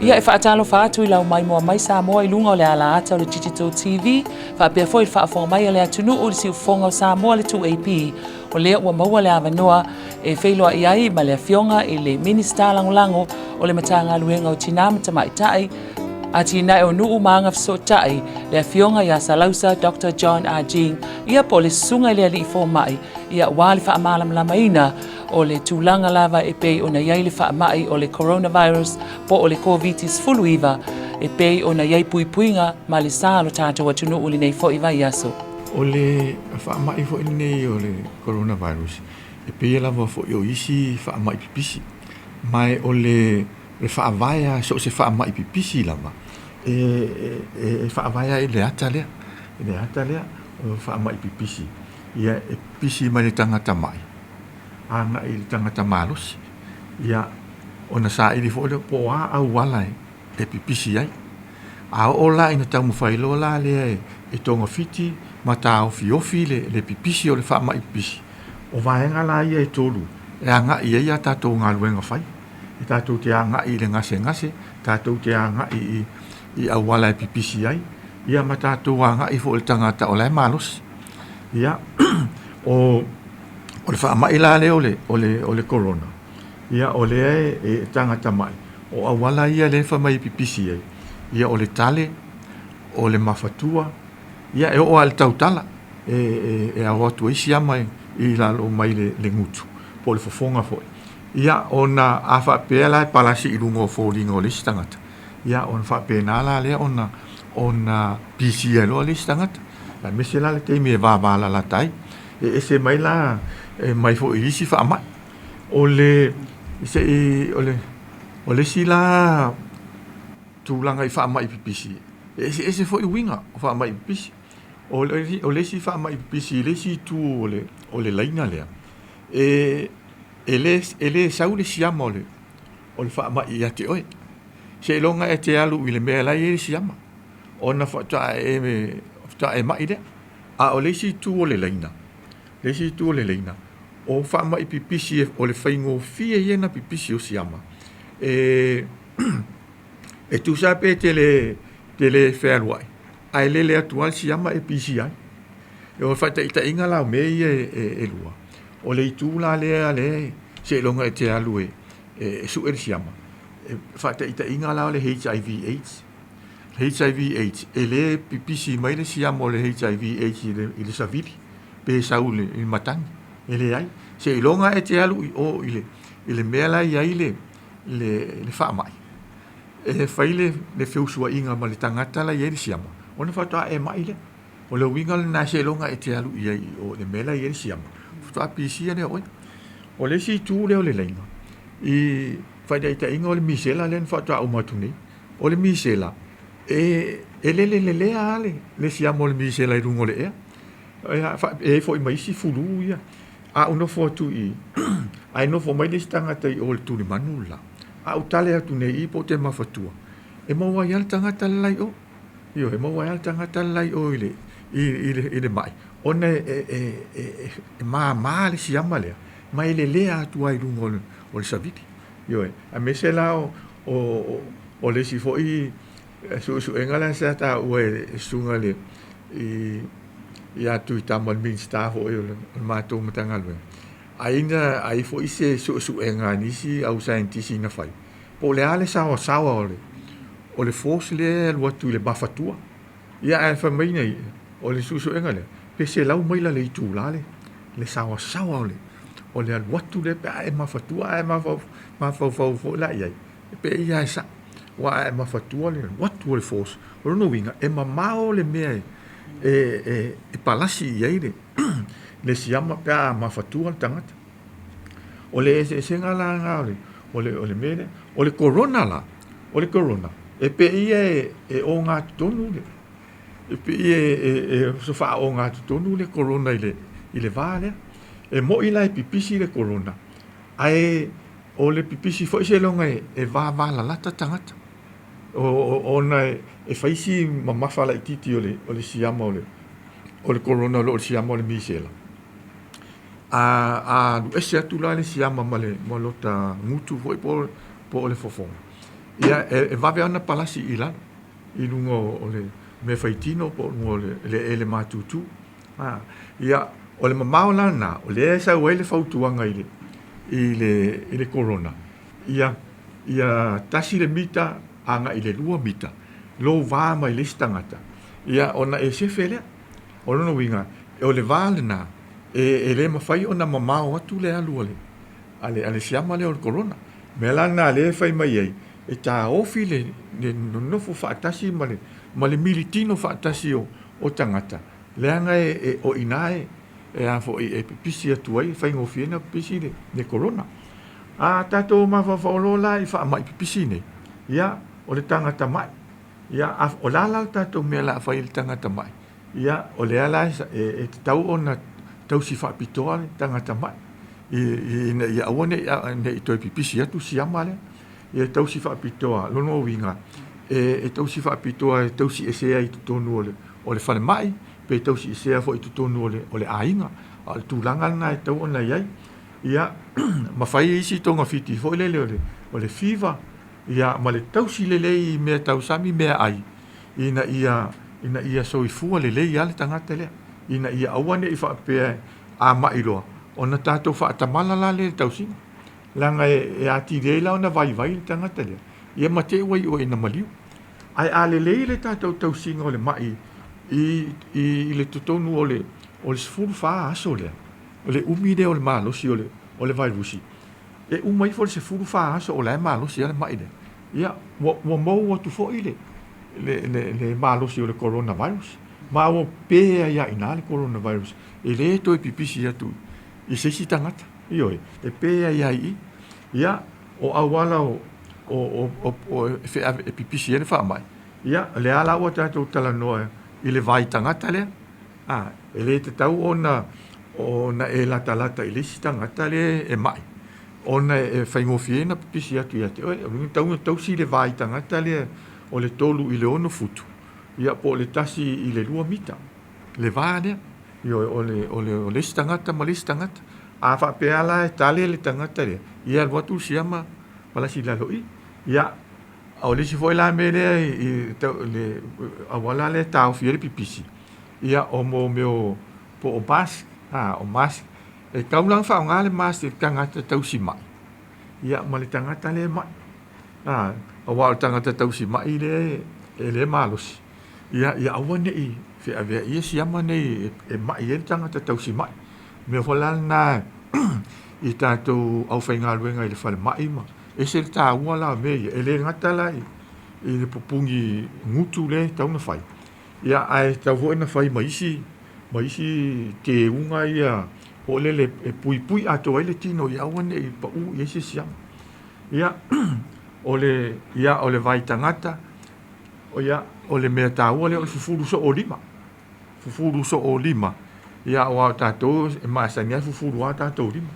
Ia e whaatalo whaatu I lau mai mua mai sa moa I lunga o le ala ata o le Digital TV. Whaapea foi le whaafonga mai o le atunu o le siu fonga o sa moa le 2AP. O lea ua maua le avanoa e whailoa I ai ma le afionga I le minista langolango o le matanga luenga o Tinama Tamaitai. A tina e o nuu maanga fsotai le afionga ia salausa Dr. John R. Jing. Ia po le sunga le ali fo mai. Ia wali wha amalam lamaina o le tūlanga lava e pei o na iai le wha mai o le coronavirus po o le COVID-19 fuluiva e pei o na iai puipuinga ma le sālo tātou atunu uli nei fo I vai aso. O le wha mai fo nei o le coronavirus e pei lava fo I o isi wha mai pipisi. Mai o le whaavaya so se wha mai pipisi lava. E whaavaya I le ata lea. Le ata lea o wha mai pipisi. Ia e pisi mai le tangata mai. Anga I le tangata malos. Ia o na sa ili fo le po a au wala e pipisi ai. A o la ina tamu whailo la le e tonga fiti ma ta o fiofi le pipisi o le wha mai pipisi. O vaenga la ia e tolu. E anga ia tatou ngā luenga whai. E tatou te anga I le ngase, tatou te anga I au wala e pipisi ai. Ia ma tatou anga I fo le tangata o le malos. Ia o le wha mai la le o le corona. Ia o le e tangata mai. O au wala ia le wha mai pipisi ai. Ia o le tale, o le mafatua. Ia e o al tautala. E a watu isi amai I lalo mai le ngutu. Po le fofonga foi. Ia ona a whapea la palasi I lungo fo ringa o le stangata. Ia ona whapea nā la lea ona pisi ai loa le stangata. La mese la le teimi e vāvāla la tai. E se mai la mai fo I isi wha mai. O le si la tūlanga I wha mai pipisi. E se fo I winga o wha mai pipisi. O le si wha mai pipisi, le si tū o le laina lea. E le sau le siama o le wha mai I ate oe. Se longa e te alu I le mea lai e le siama. O na whata e mai lea. A o le si tū o le laina. Le si tū o le laina. O wha mai pipisi o le whaingo fie iena pipisi o siama. E tu sape te le whēruai. Ai le atual siama e pisi ai. E o whata ita inga lau mei e lua. O le itu la lea le se longa e te alu e su e siama. Whata ita inga lau le HIV/AIDS. HIV/AIDS. E le pipisi mai le siama o le HIV/AIDS I le savili. Pe sau le matangi. E le ai. Se longa e te alu I le mea lai ai le wha mai. E whai le whiusua inga ma le tangata la i le siama. O na whata e mai le. O le winga le na se longa e te alu I ai o le mea lai i le siama. Whata pisia le oi. O le si tū leo le lainga. I whai da ita inga o le misela le whata au matune. O le misela. E le ale. Le siama o le misela I rungo le ea. E fo I maisi fulu ia. A uno fo tu I. Ai no fo mai le stangata I o le tūni manu la. A utale atu nei I po te mafatua. E maua ial tangata lai o. Io, e maua ial tangata lai o I le mai. Ona e maa le siama lea. Mai le lea atu ai lungo o le saviti. Io, a mese la o le si fo I su engala sa ta ue sunga le I atu I tamal minsta fo I o le mātou matangalwe. Aina ai fo I se su enga nisi au saintisi na fai. Po le ale sawa o le force le watu le bafatua. Ia e fa mai nei o le su enga le. Pe se lau mai la le itu la le sawa o le watu le pe e mafatua e mafau la ia. Pe ia sa wa e mafatua le watu le force. O no winga e mamao le mea e palasi ia le siama pe mafatua tangata. O le senga la nga o le mene o le corona la. O le corona. E pe ia e o ngā tonu le. E pe ia e so fa o ngā tonu le corona I le vale. E mo ila e pipisi le corona. Ai o le pipisi fo se longa e va la lata tangata. O na e faisi mamafa la ititi o le siama o le corona o le siama o le misela. A ese atu la le siama ma lota ngutu foi po le fofonga. ia e vave ana palasi i lana i lunga o le me faitino po lunga le matutu ia o le mamao lana o le sa wele fautuanga i le corona ia tasi le mita anga i le lua mita lo va mai le stangata ia ona e se fele ona winga o le vale na e le mafai ona mamao atu le alu ale siama le o corona me lana le fai mai ai e ta ofi le no fu fatasi male militino fatasi o tangata le anga o inae e a fo e pisi atu ai fai ngofiena pisi le corona tato ma fa lola i fa mai pisi ne ia o le tangata mai ia o lala tato me la fai le tangata mai ia o le ala e tau ona tau si fa pitoa tangata mai ia awone ne to pisi atu si amale ia tau si fa pitoa lono winga e tau si fa pitoa e tau si ese ai tonu o le fale mai pe tau si ese fo i tonu o le ainga al tulanga na tau ona ia ia mafai isi tonga fiti fo le o le fiva ia ma le tau si lelei me tau sami me ai ina ia so i fua lelei ale tangata le ina ia awane i fa pe a mai loa ona tatou fa tamala la le tau si langa e ati de la ona vai tangata le ia mate wai o ina maliu ai ale le tatou tau singa o le mai i le tutonu o le sfuru fa aso le o le umi de o le malo si o le virusi e umai fo se furu fa aso o le malo si ale mai le ia wo mo tu fo ile le malo si o le coronavirus ma o pe ia ina le coronavirus e le to pipisi atu i se si tangata io e pe ia o awala o fe pipisi ele fa mai ia le ala o tatou tala noa i le vai tangata le e le te tau ona e lata i le si tangata le e mai ona e whaingofiena pipisi atu ia te tau si le vai tangata le o le tolu i le ono futu ia po le tasi i le lua mita le vai le o le si tangata ma le si tangata a fa pe ala e tale le tangata le ia watu siama pala si laloi ia o le si foi la mele le awala le tau fiere pipisi ia o mo meo po o mas o mas e kaulang fa ngale mas te tangata tau si mai ia ma le tangata le mai o wa tangata tau si mai le malos ia awane i fe ave ia siama nei e mai e tangata tau si mai me folan na i tatou au whaingaluenga i le whale mai ma e se le tā ua la me e le ngata la i le pupungi ngutu le tau na whai ia ai tau hoe na whai maisi ke unga ia o le pui ato ai le tino i awane i pa u i se siam ia o le vai tangata o le mea tā ua le o le fufuru so o lima ia o tatou e maasania fufuru a tatou lima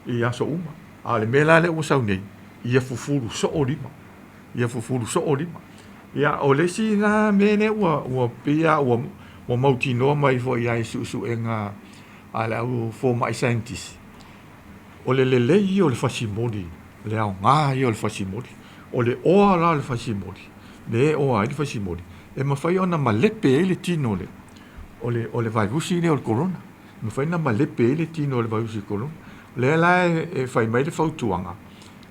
ia so uma a le mela le o sau nei ia fufuru so o lima ia o le si na mene ua pia ua mautinoa mai fo ia su enga ala u fo mai scientist o le lelei o le fasimoli le au ngā i o le fasimoli o le oa la le fasimoli le oa i le fasimoli e mawhai ona malepe e le tino o le virusi le o le corona mawhai na malepe e le tino o le virusi corona le la e whai mai le fautuanga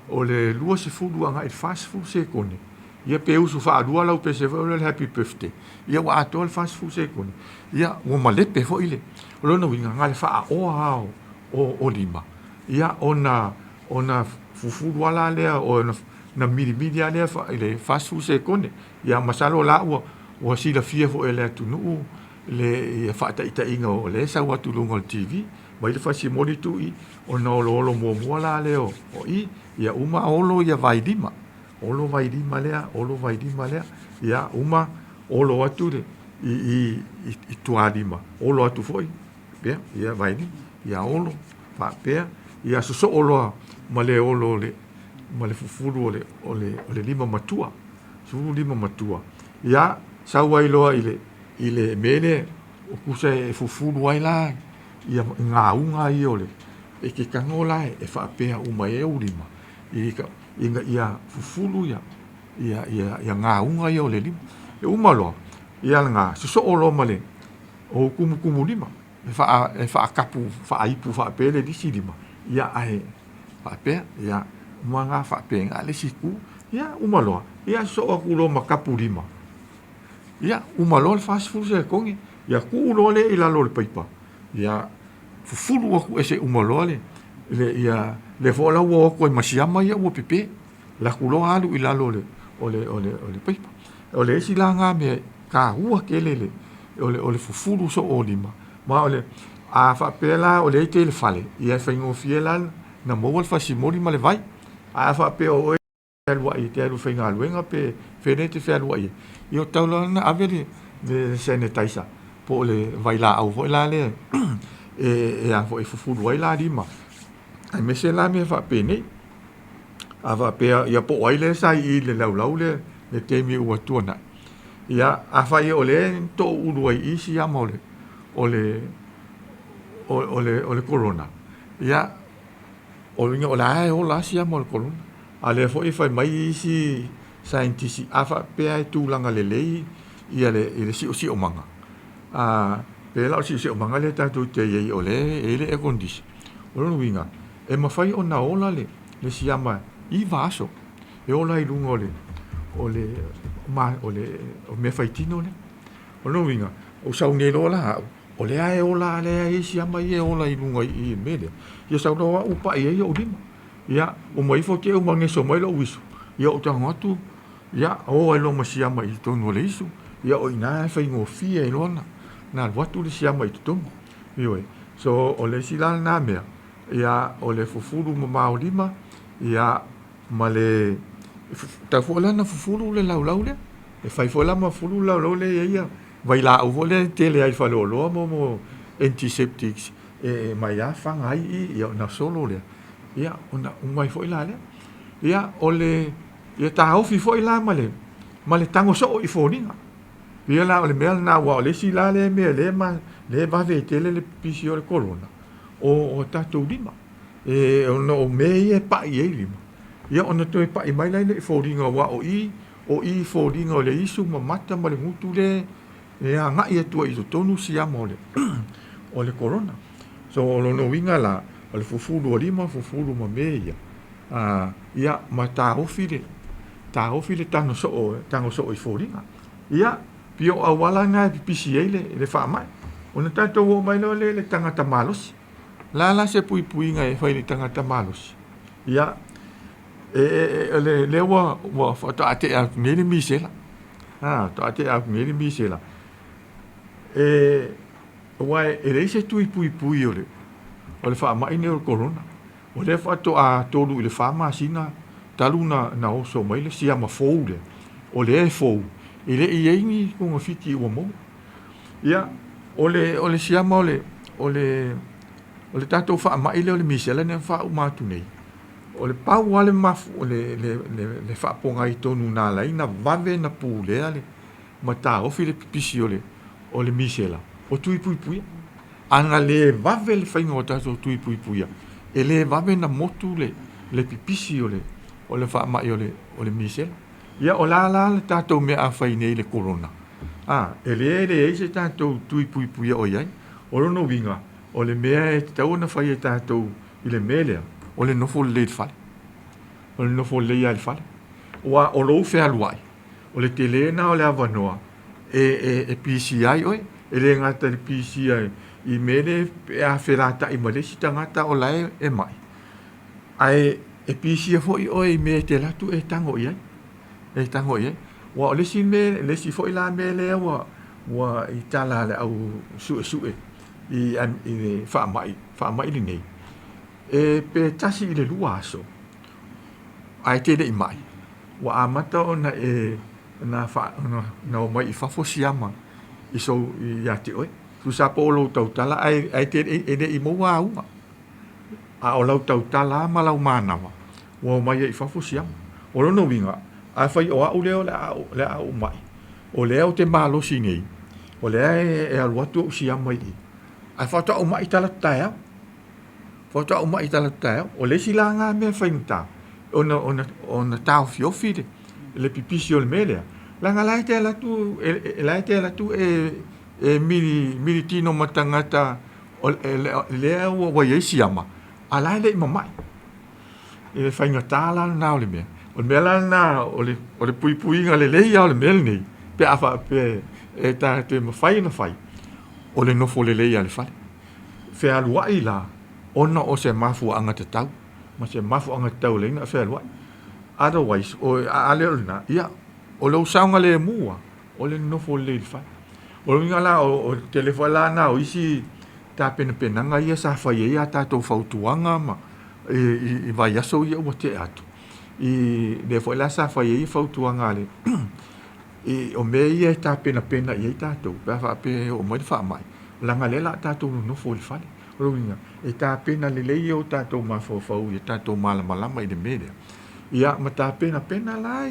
o le lua se furuanga e fast food se kone ia pe usu fa adua lau pe se le happy birthday ia wa ato le fast food se kone ia o malepe fo ile o lona winga ngale fa oa o lima ia ona fufuru ala le o na miri ale fa ile fast food se kone ia masalo la o si la fia fo ele tunu le fa ta inga o le sa wa tulunga TV mai le fasi moni tu i o na lo mo la le o i ia uma olo ia vai lima lea ia uma olo atu le i tua lima olo atu foi pe ia vai ni ia olo pa pe ia so olo ma le olo le ma le fufuru o le lima matua ia sa wai loa ile mele o kusa e fufuru ai la ia ngā unga i ole e ke kangola e whaapea uma e urima ia fufuru ia ia ngā unga ia o le lima. E umalo, ia ngā so o lo male, o kumu lima. E wha kapu, wha ipu, wha pele disi lima. Ia ahe, wha pea, ia mga wha pea ngā le siku. Ia umalo, ia so o kulo ma kapu lima. Ia umalo le fast food se kongi. Ia kulo le ila lo le paipa. Ia fufulu aku ese umalo le. Ia le fola wo ko masiama ia wo pepe. La kulo alu ila lo le ole paipa. Ole esi la ngā me ka hua kelele. Ole fufulu so o lima. Ma ole a fa pela ole te le fale. Ia faingo fiela na mo wal fasimori ma le vai. A fa pe o alua i te alu fainga aluenga pe fenete fe alua i. Io taula na avele le sene taisa. Po le vai la au vo la le e a vo fufulu vai la lima. Ai me se la me fa pe nei. Ava pe ia po ai le sai I le lau le temi ua tuana. Ia a fai o le to uruai isi a mole o le corona. Ia o inga o la o la si a mole corona. A le fo I fai mai isi scientist a fa pe ai tūlanga le lei ia le si o manga. A pe la si o manga le tatu te iei o le ele e kondisi. O lo winga e mawhai o na ola le si ama I vaso. E ola I lunga o me faitino le. O no winga. O sau ne lola o le ae ola le ae si ama I e ola I lunga I mele. Ia sau loa upa I e o lima. Ia o mai fo ke o mange so mai lo wisu. Ia o tango atu. Ia o ai lo ma si ama I tonu le isu. Ia o ina e fai ngo fia I lona. Nā watu le si ama I tonu. Iwe. So o le si lana nā mea. Ia o le fufuru ma mao lima. Ia ma le ta fo la na fufulu le lau le e fai fo la ma fulu lau le ia vai la o vole tele ai fa lo mo antiseptics e mai a fanga ai ia na solo le ia ona un mai fo la le ia o le ia ta o fi fo la ma le tango so I fo ninga ia la o le mel na wa le si la le me le ma le va ve tele le pisio le corona o ta to lima e ono me e pa I lima. Ia ona toi pa I mai lai le fōringa wa o I fōringa o le isu ma mata ma le ngutu le e a ngai atua I to tonu si ama o le corona. So o lono winga la o le fufulu o lima fufulu ma me ia. Ia ma ta ofi le tango so I fōringa. Ia pio awala nga pisi le wha mai. Ona tato o mai le tangata malos. La se pui nga e whai le tangata malos. Ia le wa to ate a ngeli misela to ate a ngeli misela wai ele se tui pui ole fa mai ne corona ole fa to a tolu le fa ma sina taluna na o so mai le sia ma foule ole fou ele iengi ko fiti o mo ia ole sia ma ole tato fa mai le misela ne fa ma tu nei o le pau ale mafu le whaaponga I tonu nā lai na vave na pūle ale ma tā ofi le pipisi o le misela o tui pui anga le vave le whainga o tātou tui pui e le vave na motu le pipisi o le whaamai o le misela ia o la le tātou mea a whainei le corona e le eise tātou tui pui o iai o rono winga o le mea e tau na whai e tātou I le melea o le nofo le fale o le nofo le ia le fale o lo fe aluai o le telena o le avanoa e PCI oi e le ngata le PCI I mele a ferata I malesi tangata o lai e mai ai e PCI foi oi me te latu e tango ia wa le si me le si foi la mele wa I tala le au su I fa mai le nei e pe tasi I le lua aso ai te le I mai wa amata ona na fa na o mai I fafosiama I so I ate oi tu sa po lo tau tala ai te le I mo wa uma a o lo tau tala ma lau mana wa mai I fafosiama o lo no winga a fai o au leo le au mai o leo te malo sinei o le e aluatu siama I ai fa ta o mai tala tae Fota o le silanga me fainta ona tau fiofi le pipisi o le mele langa lai te la tu mili tino matangata le wa yesi ama ala le mama e fa inga tala na o le me o mela na o le pui nga le ya o le mel ni pe afa pe e ta te mafai na fai o le no fo le ya le fa fe alua ila ona o se mafu anga te tau ma se mafu anga tau le na fe alua otherwise o ale na ia o lo saunga le mua o le no fo le fa o nga la o telefona na o isi ta pena nga ia sa fa ia ta to fautuanga ma i vai aso ia o te atu i le foi la sa fa ia fautuanga le i o me ia ta pena ia ta to pa fa pe o mo fa mai langa le la ta to no fo le fa o nga e ta pena le o ta to ma fo ia ta to mala i de media ia ma ta pena la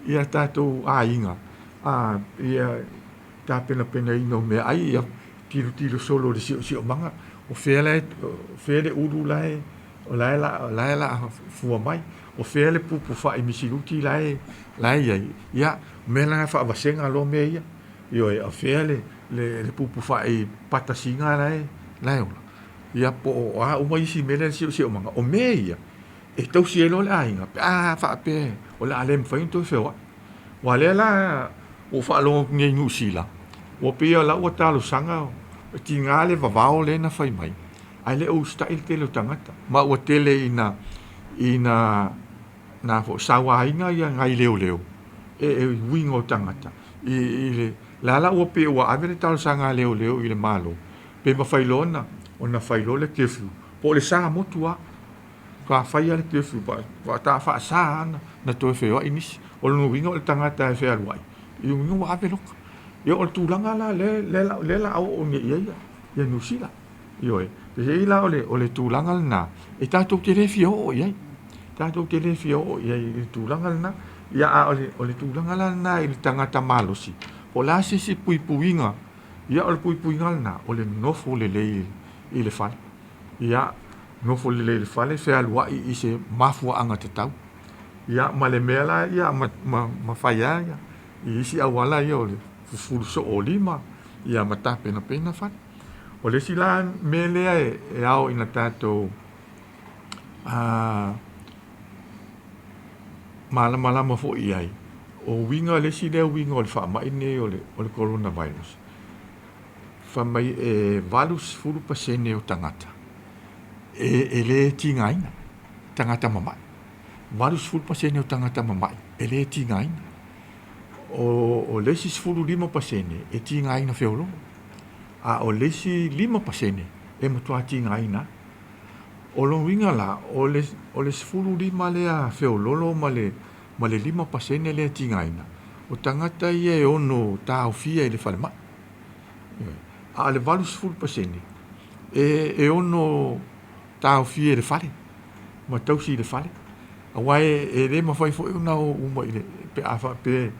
ia ta to inga ia ta pena ino me ai ia tiro solo de si o manga o fele udu lai o la fu mai o fele pupu fa i misiluti lai ia mela fa vasenga lo me ia io e fele le pupu fa i patasinga lai o ia po o mai si mele si o manga o me ia e tau si lo la inga fa pe o la lem fa into fe wa le la o fa lo ngi nu sila o pia la o talo sanga ti ngale vavao le na fai mai ai le o style te lo tangata ma o tele ina na fo sawa inga ia ngai leo e wingo tangata i le la o pe o ave talo sanga leo i le malo pe ma fai lona ona fai lo le kefu po le sanga motua ka fai ale kefu pa ta fa sa na to fe o inis o no wingo le tangata fe alwai i wingo ave lo yo o tulanga la le o ia no sila yo pe ila o le tulanga na e ta to te refio ia ta to te refio ia i tulanga na ia o le tulanga la na i tangata malosi o la si puinga ia o puinga na o le nofo le i le fa ia nofo le fa le fe alwa i se mafua anga te tau ia ma le mela ia ma faia i si awala ia o le fulu so o lima ia mata pena fa o le sila mele e ao ina tato malama fo iai o winga le si le winga o le fa mai ne o le coronavirus fa mai valus fulu pasene o tangata e le tingaina tangata mama valus fulu pasene o tangata mama e le tingaina o lesi fulu 5% e tingaina feolo o lesi 5% e matua tingaina o lo winga la o le fulu 5 le a feololo ma le 5% le tingaina o tangata ia e ono tau fia le falma le valus fulu pasene e ono tau fia le fale ma tau si le fale awai e le ma fai fo una uma ile pe afa pe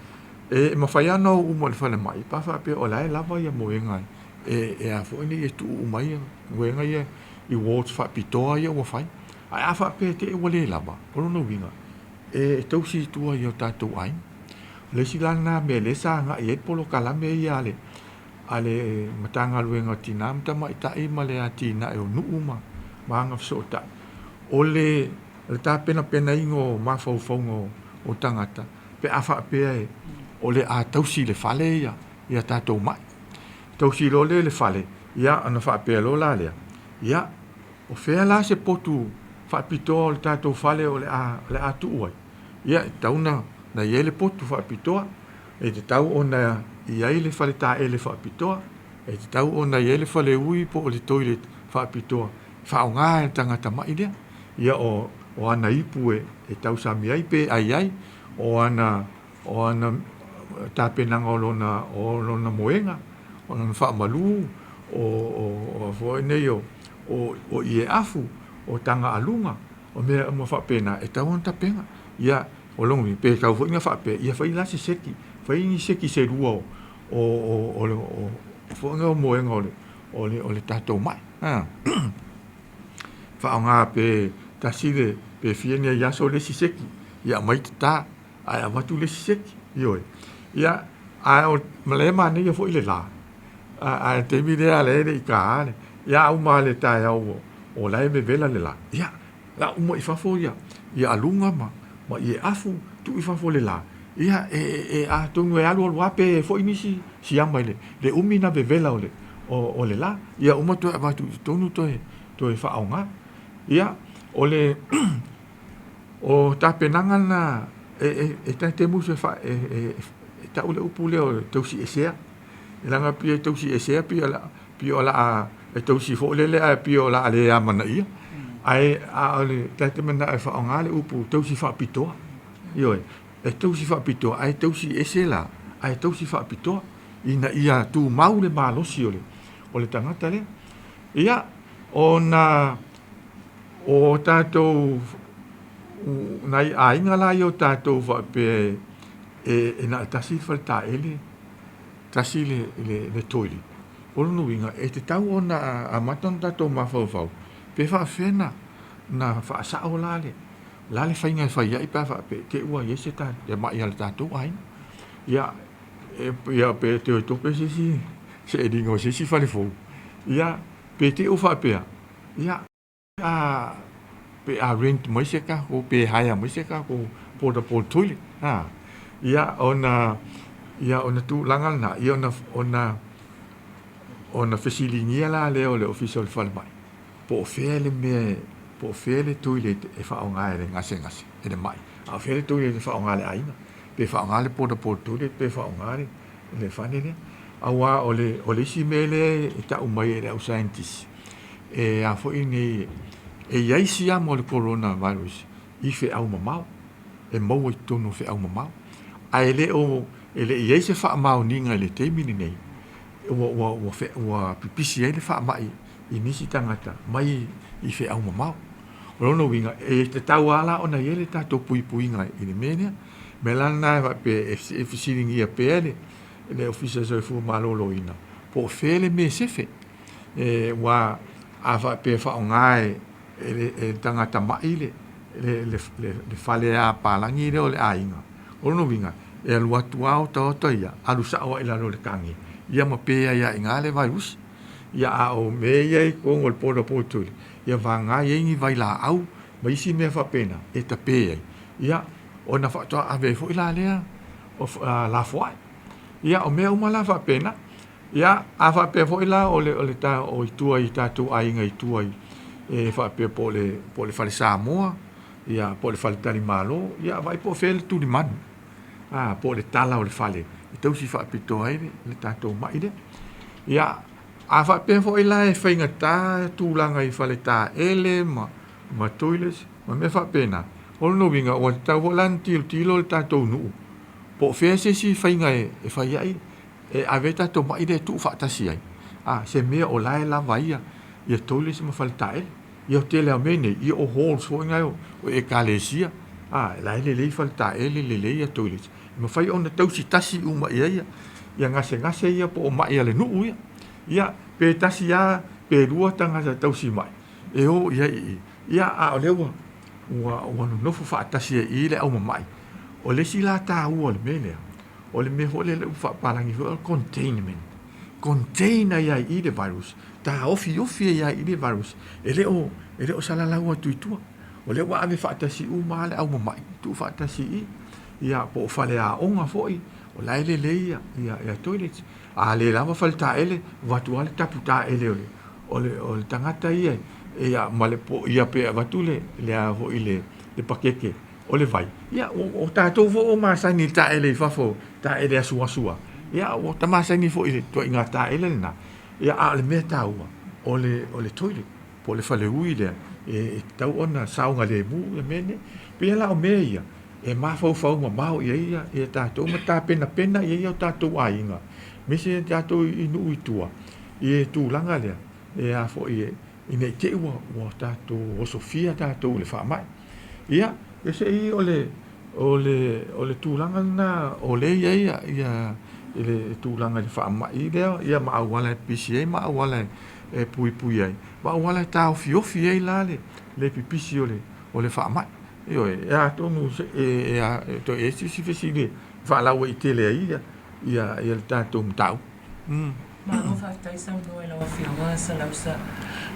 e ma fai ana uma le fale mai pa fa pe o la lava ia moenga e a fo ni tu mai moenga ia i watch fa pitoa ia wa fai a fa pe te wale lava o no winga e tau si tu ia tatu ai le silana me le sanga e polo kala me ia ale matanga luenga tinam ta mai ta i male atina e no uma manga sota ole ta pena ingo ma fo o tangata pe afa pe ole a tausi le fale ia tatou mai tausi lo le fale ia ana fa pe lo la le ia o fe la se potu fa pito le tatou fale ole a tu oi ia tauna na ye le potu fa pito e te tau ona ia ile fale ta ele fa pito e te tau ona ye le fale ui po le toilet fa pito fa nga tangata mai ia o ana ipu e tau sami ai pe ai o ana ta penanga o lona moenga o lona fa malu o fo nei o ie afu o tanga alunga o me mo fa pena e tau ta penga ia o longi pe tau fo inga fa pe ia fa ila se seki se ruo o fo nga moenga o le tato mai fa nga pe ta sile pe fienia ya so le seki ia mai ta ai watu le sek yo ia ai o male ma ni fo ile la ai te mi le ale le ka le ia o ma le ta ia o la me vela le la ia la mo I fa fo ia alunga ma ia afu tu I fa fo le la ia a tonu e alu alua pe fo inisi si ama le umi na vevela o le la ia uma to va tu tonu to e fa aunga ia o le o ta penanga na ta te muso fa ta ule upule o tosi esea langa pi tosi esea pi ola e tosi fo le pi ola ale amana ia ai a le ta te mena fa aunga le upu tosi fa pito io e tausi fa pito ai tausi esela ai tausi fa pito ina ia tu maule malosi ole tangata le ia ona o tato nai ainga la yo tato fa pe na tasi falta ele tasi le toili o no winga e te tau ona a maton tato ma fau pe fa fena na fa sa olale la le fainga fa ia pa fa pe ke ua yese ta ya ma ia ta tu ai ya pe te to pe si dingo si fa le fo ya pe te o fa pe ya a pe a rent mo se ka o pe haya mo se ka ko po tuli ha ya ona tu langal na ya ona fesilingia la le official fa mai po fele me po fele toilet e fa onga e ngase e mai a fele toilet e fa onga le aina pe fa onga le po toilet pe fa onga le fa ne awa ole si mele e ta umai e au scientist e a fo ini e yai si amo le coronavirus I fe au mamau e mau I tono fe au mamau a ele yai se fa mau ninga le te mini nei wa pipisi ele fa mai I nisi tangata mai I fe au mamau Rono winga e te tau ala ona yele tato pui ngai I le menia me lana va pe e fisiringi a pele le ofisa so fu malolo ina po fele me sefe e wa ava pe fa ngai e tangata mai le fale a palangi le ole ainga Rono winga e lua tuao to ia alu sa o ila le kangi ia ma pe ia ingale virus ia a o me ia ko ngol po tuli ia vanga yengi vai la au mai si me fa pena e ta pe ia ona fa to ave fo ila lea o la foi ia o me uma la fa pena ia a fa pe fo ila ole ta o tua I ta tu ai ngai tua e fa pe po le fa sa moa ia po le fa tali malo ia vai po fel tu di man po le tala o le fale tau si fa pito ai le ta to mai de ia a fa pe fo ila e fainga ta tu langa I fale ta ele ma toiles ma me fa pena o no winga o ta volanti tilo ta to nu po fe se si fainga e fa ai e aveta to mai de tu fa ta si ai se me o la vai ia toiles ma falta ele io te le mene io o hol so nga o e kalesia la le falta ele le ia toiles ma fai ona tau si tasi uma ia ngase ia po mai le nu ia pe tasi ia pe rua tanga sa tau si mai e o ia a lewa wa no fu fa tasi I le au mai o le si la ta u le mele o le me ho le fa palangi ho container ia I le virus ta ofi ia I le virus ele o sala la wa tuitua o le wa ave fa tasi u ma le au mai tu fa tasi ia po fa le a onga foi o la ele ia toilet le lava falta ele watu ale taputa ele ole tangata ia ia male po ia pe watule le a ho ile le pakeke ole vai ia o tatou vo o masa ni ta ele fafo ta ele asua ia o ta masa ni fo ile to inga ta ele na ia ale meta ole toilet po le fale uile e tau ona saunga le bu le mene pe la o meia e ma fau ma ia tatou mata pena ia tatou ainga mese tatou inu itua e tu langa le e a fo ine te wa tatou o Sofia tatou le fa mai ia ese ole tu langa na ole ia ele tu langa le fa mai ia ma wala PCA ma wala pui ai ma wala tau fiofi ai la le pipisi ole fa mai Io ya tonu to si fesili fa la o itele ia ta to mtau. Ma o fa tai sa no e lawa whiunga sa lausa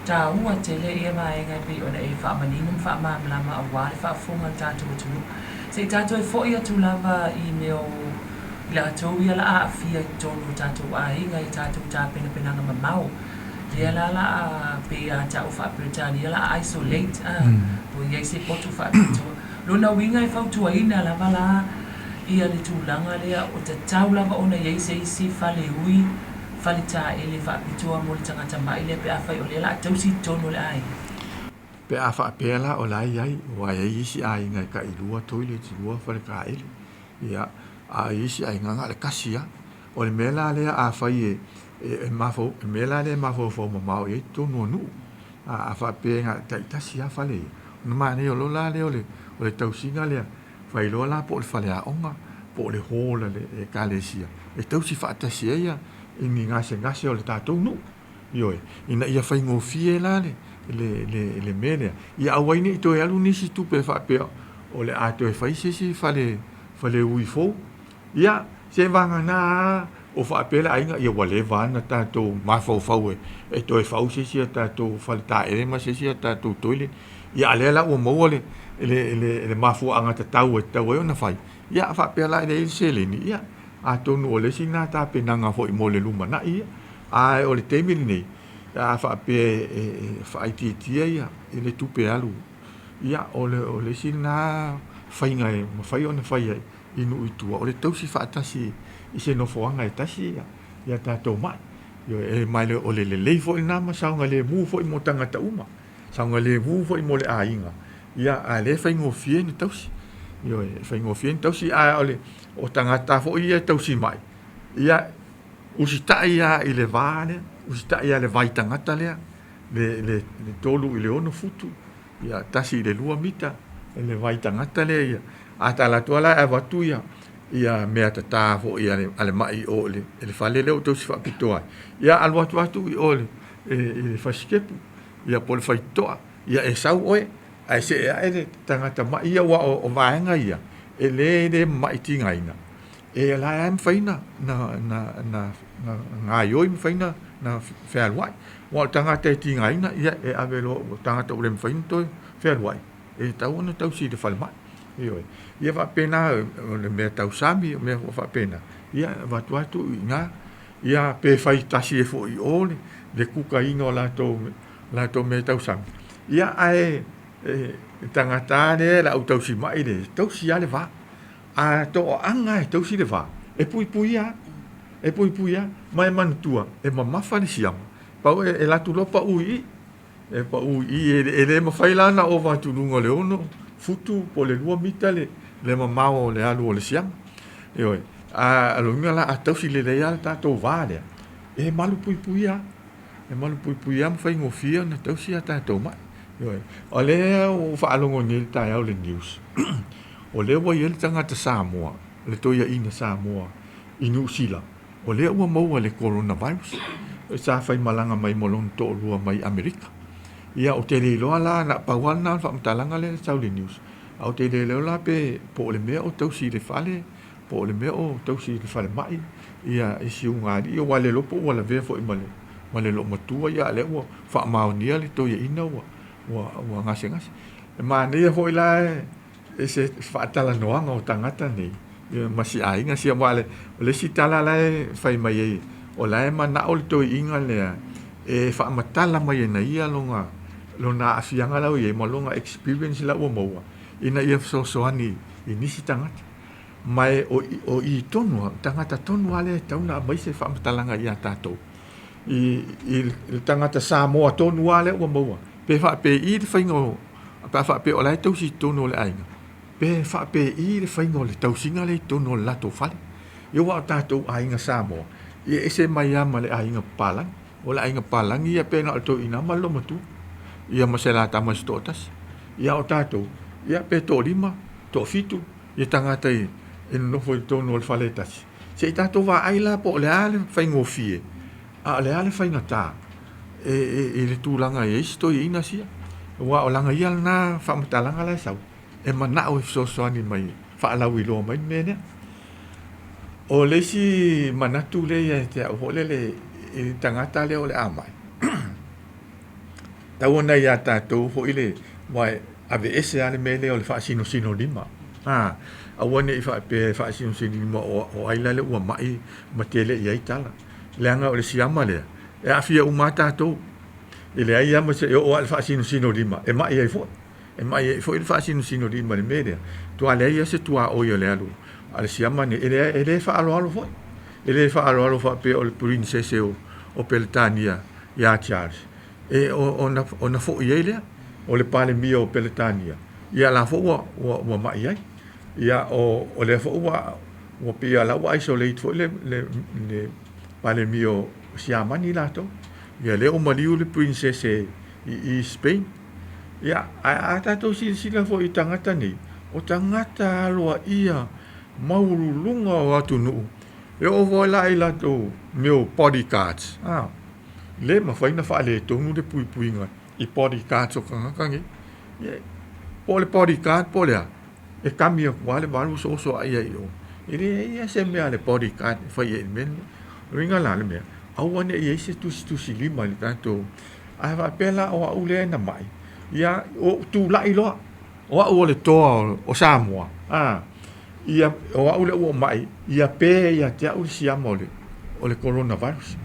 ta ua te le ia mai ngai pi o na e wha maninum wha mamlama a wale wha funga tātou tunu. Se tātou e fo ia tu lava I meo la tau ia la a fia tonu tātou a inga I tātou tā pena penanga mamau. Ia la a pe a ta o wha pretani ia la a isolate po ia se potu wha pretua. Luna winga e whautua ina lava la ia le tūlanga lea o te tau lava ona iei se isi whale ui fale tā e le whaapitua mo le tangata mai le pe a whai o le la tausi tono le ai. Pe a whaapea o lai ai, o ai isi ai ngai ka I lua toilet, lua whare ka ele. Ia, a isi ai nganga le kasia. O le mela lea a whai e mafo, mela lea mafo fo mamau e tono nu. A whaapea ngā taitasi a whale. Ona mane o lola lea o le tausinga lea. Whai loa la po le whale a onga, po le hola le kalesia. E tausi whaatasi ia, ini ngase o le tātou nu. Ioi, ina ia whai ngofie la le mele. Ia awaini I toi alu nisi tupe whapea o le ato e whai sesi whale ui fou. Ia, se vanga na o whapea la ainga ia wale vana tātou mafau fau e toi whau sesi a tātou whale tā erema sesi a tātou toile. Ia alela ua maua le mafu anga tau e ona whai. Ia whapea la ele seleni. Ia, a tonu o le sina tā penanga fo I mo le luma na ia. Ai o le teimili nei. A whape whaititia ia. I le tupe alu. Ia o le sina whainga e. Ma whai ona whai ai. Inu itua. O le tausi whaatasi I se nofoanga e tasi ia. Ia tātou mai. Ia e mai le o le lei fo I nama. Saunga le mu fo I mo tangata uma. Saunga le mu fo I mo le ainga. Ia a le whaingo fie ni tausi. Ia e whaingo fie ni tausi. A o tangata fo ia tausi mai. Ia usita ia I le vale, usita ia le vai tangata lea, le tolu I le ono futu. Ia tasi I le lua mita, le vai tangata lea ia. A tala tuala e watu ia mea tata fo ia ale mai o le whale leo tausi whapitoa. Ia al watu I o le whasikepu, ia po le whaitoa, ia e sau oe, ai se e le tangata mai ia wa o vaenga ia. E le mai tinga ina. E la am faina na ngaioi faina na fairway. Wa tangata tinga ina ia e avelo tangata o le faina to fairway. E tau na tau si de falma. Io. Ia va pena le me tau sami me va pena. Ia va tu nga ia pe fai tasi e fo I ole le kuka ino la to me tau sami. Ia ai tangata le la tau si mai le tau si ale va. A to anga e tau si le va. E pui ia. Mai mantua. E mamafa ni siam. Pau e la tu lopa ui. E pa ui e le mawhai lana o va tu lunga le ono. Futu po le lua mita le mamao le alu o le siam. E oi. A lunga la a tau si le lea ta to va lea. E malu pui ia. E malu pui ia mawhai ngofia na tau si a ta to mai. E oi. O le o whaalongo ni le tai au le news. O le wa yel tangata Samoa, le toia ina Samoa, I New Zealand. O le ua maua le coronavirus. E sa fai malanga mai molon to lua mai Amerika. Ia o te leiloa la na pauan na whamtalanga le tau le news. A o te leiloa la pe po le mea o tausi le fale, po le mea o tausi le fale mai. Ia isi ungari, ia wale lopo wala vea fo I male lo matua ia le ua whaamaunia le toia ina ua ngase. E mania fo la e se whaatala noanga o tangata nei. Masi ainga sia wale. O le si tala lai whai mai e. O lai mana o le toi inga lea. E whaamatala mai e na ia longa. Lona afianga lau e. Ma longa experience la ua maua. Ina ia soani I nisi tangata. Mai o I tonua. Tangata tonua le tauna mai se whaamatalanga ia tātou. I tangata Samoa tonua le ua maua. Pe whaape I le whaingo. Pa whaape o lai tausi tonua le ainga. Pe whaape I le whaingo le tausinga le tono lato whale. Ia wa tātou ainga Samoa. Ia ese mai ama le ainga palang. O le ainga palang ia pena o tau ina malo matu. Ia masela tamas totas. Ia o tātou. Ia pe to lima, to fitu. Ia tangata I nofo I tono le whale tasi. Se I tātou wa aila po le ale whaingo fie. A le ale whainga tā. E le tūlanga e isto I ina sia. Wa o langa ia na whamatalanga lai sau. e mana o so ni mai fa la wi lo mai me ne o le si mana tu le te o le tangata le o le amai ta wona ya ta to fo ile mai ave ese ale me le o le fa sino lima a wona i fa sino lima o ai la le o mai ma te le ia tala le anga o le siama le e afia o mata to ile ai ama se o al fa sino lima e mai ai fo il fa sino lima le me le to ale ia se tua o yo le alu al siama ne ele fa alo fo ele fa alo fa pe o le princesse o Peltania ya Charles e ona fo ia le o le pale mio Peltania ia la fo wa mai ai ia o le fo wa pia la wa isolate fo le pale mio siama ni la to ia le o maliu le princesse i Spain ia a tato si la fo i tangata ni o tangata loa ia maulunga o atu nu e o voi la ila to meu bodyguards le ma fai na fa le to nu de puinga i bodyguards o kangi po le bodyguard po le e cambio quale valu so ai o e se me ale bodyguard fai e men ringa la le me au ane e se tu si lima le tanto a va pela o ule na mai ia o tu la ilo o le to o Samoa ia o ule o mai ia pe ia te au si amole o le coronavirus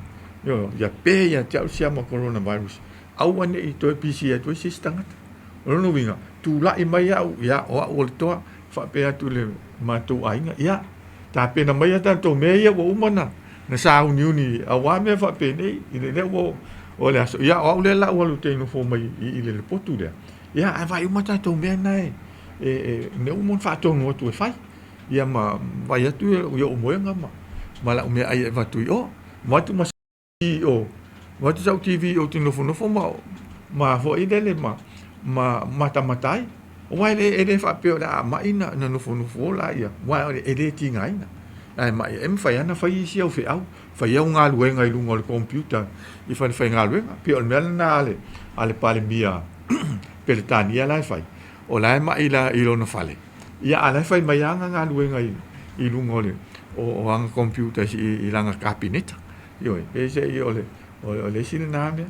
ia pe ia te au si amo coronavirus au ane i to pisi to si stangata no winga tu la i mai au ia o le to fa pe atu le matu ainga ia ta pe na mai tanto me ia o umana na sa uniuni a wa me fa pe nei i le o le aso ia o le la o le te no fo mai i le potu le ia vai uma tanto me nai ne umon fa to no tu fai ia ma vai atu ia o moenga ma la me ai va tu ma tu ma o ma tu sa TV o tino fo ma fo i le ma matai o vai le fa pe la ma ina no fo la ia wa ele tinga ina ai mai em fai ana fai si au fe au fai au nga luenga i lungo le computer i fai nga luenga pe o mel na ale pale mia Peltania la fai o la mai la i lo no fale ia ala fai mai nga luenga i lungo le o ang computer i langa kabineta yo e se o le sina na me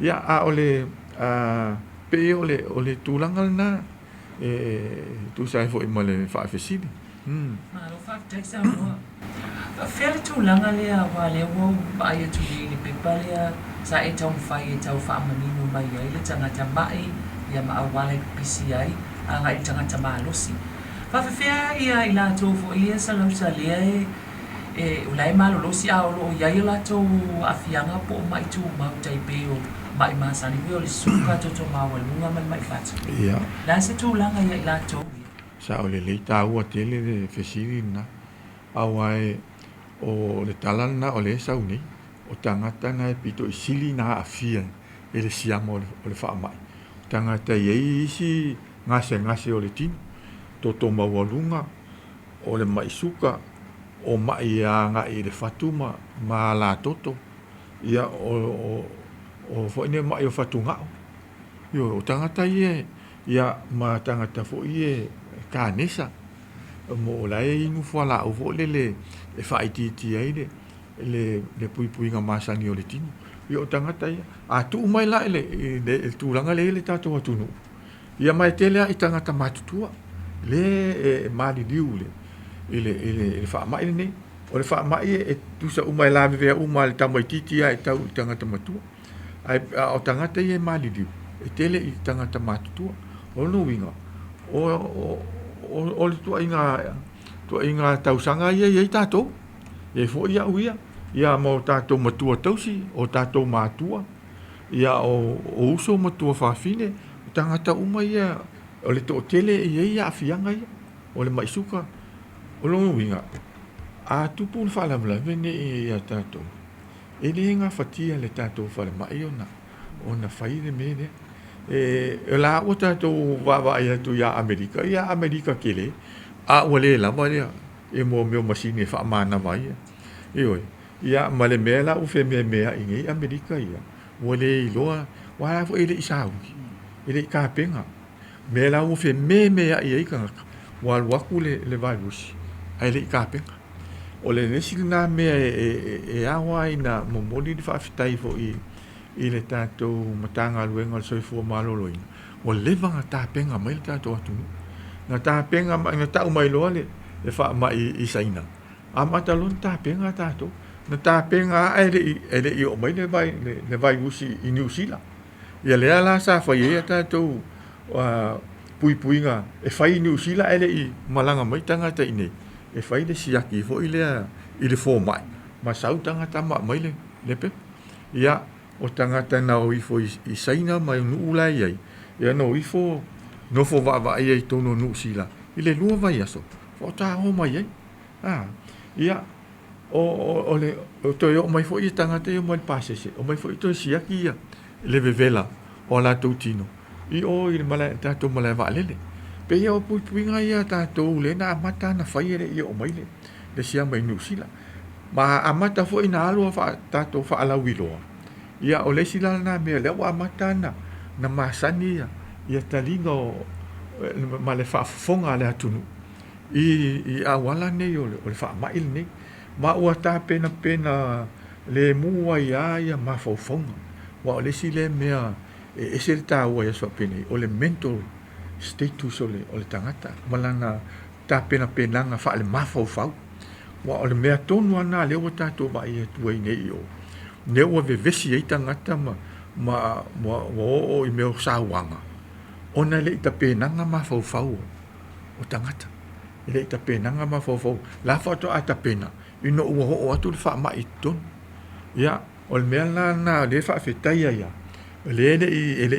ia o le pe o le tulanga na tu sai fo i male fa fesini Malo fa taisa mo. Fere tu langa le wa le wo ba ye tu ni pe palia sa e tong fa e tau fa mani no mai ai le tanga tamai ya ma awale PCI anga i tanga tamalosi. Fa fe ia ila to fo ia sa lo sa le e ulai malo lo si a lo ya ila to afianga po mai tu ma tai pe o mai ma sa ni le suka to ma wa lunga mai fat. ia La se tu langa ia ila to sa o le ta ua tele le fesiri na awai o le talana o le sauni o tangata na e pito i sili na afia e le siama o le wha mai tangata i isi ngase o le tino toto mawalunga o le maisuka o mai anga i le fatuma ma la toto ia o fo ine mai o fatungao yo o tangata ia ma tangata fo kanesa mo lai nu fola o vo le fa iti ai le pui nga masani o le tino yo tangata ia a tu mai la le tu langa le tato tu no ia mai tele i tangata matutua le mali liu le ile fa mai ne o le fa mai tu sa umai la ve umai tamai titi ai tau tangata matua ai o tangata ia mali liu tele i tangata matutua o no winga o le tua inga tausanga ia tato e fo ia mo tato matua tausi o tato matua ia o uso matua fafine tangata uma ia o le to tele ia afianga ia o le maisuka o lo winga a tupu fala mla vene ia tato ele nga fatia le tato fala mai ona fai de mene la o tato va ia tu ia Amerika kele a wale la maria e mo meu masini fa mana vai ia male mela o fe me ingi Amerika ia wale loa wa fo ele isau ele ka penga me la o fe me ai ka wa waku le vai busi ai le ka penga o le nesi na me e awa ina mo moli di fa fitai fo i le tātou matanga luenga le soifua malolo ina o leva nga tāpenga mai le tātou atunu nga tāpenga nga tau mai loa le fa mai i saina a matalon tāpenga tātou na tāpenga ele i o mai le vai usi i New Zealand ia lea la sa fa ia tātou pui nga e fai New Zealand ele i malanga mai tangata ine e fai le siaki fo i le fo mai ma sau tangata mai le pe ia o tangata na o ifo i saina mai nu ula ai ia no ifo no fo va ai tono nu sila i le lua vai aso fo ta ho mai ai ia o le to yo mai fo i tangata yo mai pasese o mai fo i to siaki ia le vevela o la totino i o i mala ta to mala va lele pe ia o pui nga ia ta to le na mata na fai le i o mai le sia mai nu sila ma amata fo ina alu fa ta to fa ala wiloa ia o le sila na me le wa mata na masani ia talingo ma le fa fonga le atunu i awala nei o le fa mai nei ma ua ta pena le mua ia ma fo fonga wa le sile mea e se ta ua ia so pena o le mental status o le tangata malana ta pena nga fa le ma fo fau wa o le mea tonu ana le o tatou vai e tuai nei o ne ua vevesi ai tangata ma o i meo sauanga ona le ita penanga ma fau fau o tangata le ita penanga ma fau fau la foto ata pena ino ua o atu le fa mai ton ia o le mea na le fa fetai ia le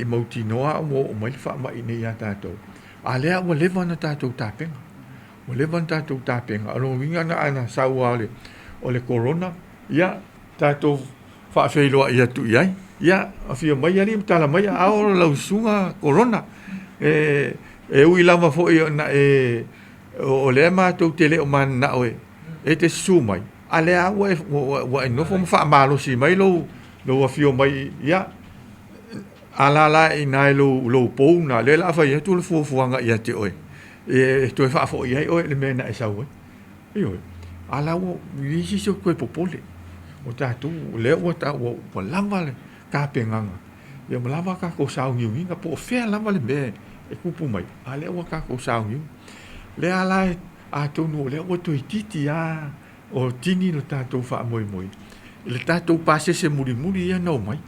i mauti noa o mai fa mai nei ia tatou a lea ua leva na tatou tapenga o levan tatou tapenga alo winga na ana saua o le corona ia tatou fa feilo ia tu ia afia mai ali tala mai a o la usunga corona ui lava fo na o le ma to tele o man na o te sumai ale a wa no fo fa malo si mai lo afio mai ia ala ina lo po na le la fa ia tu le fo nga ia te oi to fa fo ia o le mena esa o io ala o visi so ko popole o ta tu le o ta o lava le ka penganga ia lava ka ko sa ngi nga po fe lava le be e kupu mai ale o ka ko sa ngi le ala a to no le o to titi a o tini no ta to fa moi le ta to passe se muri ia no mai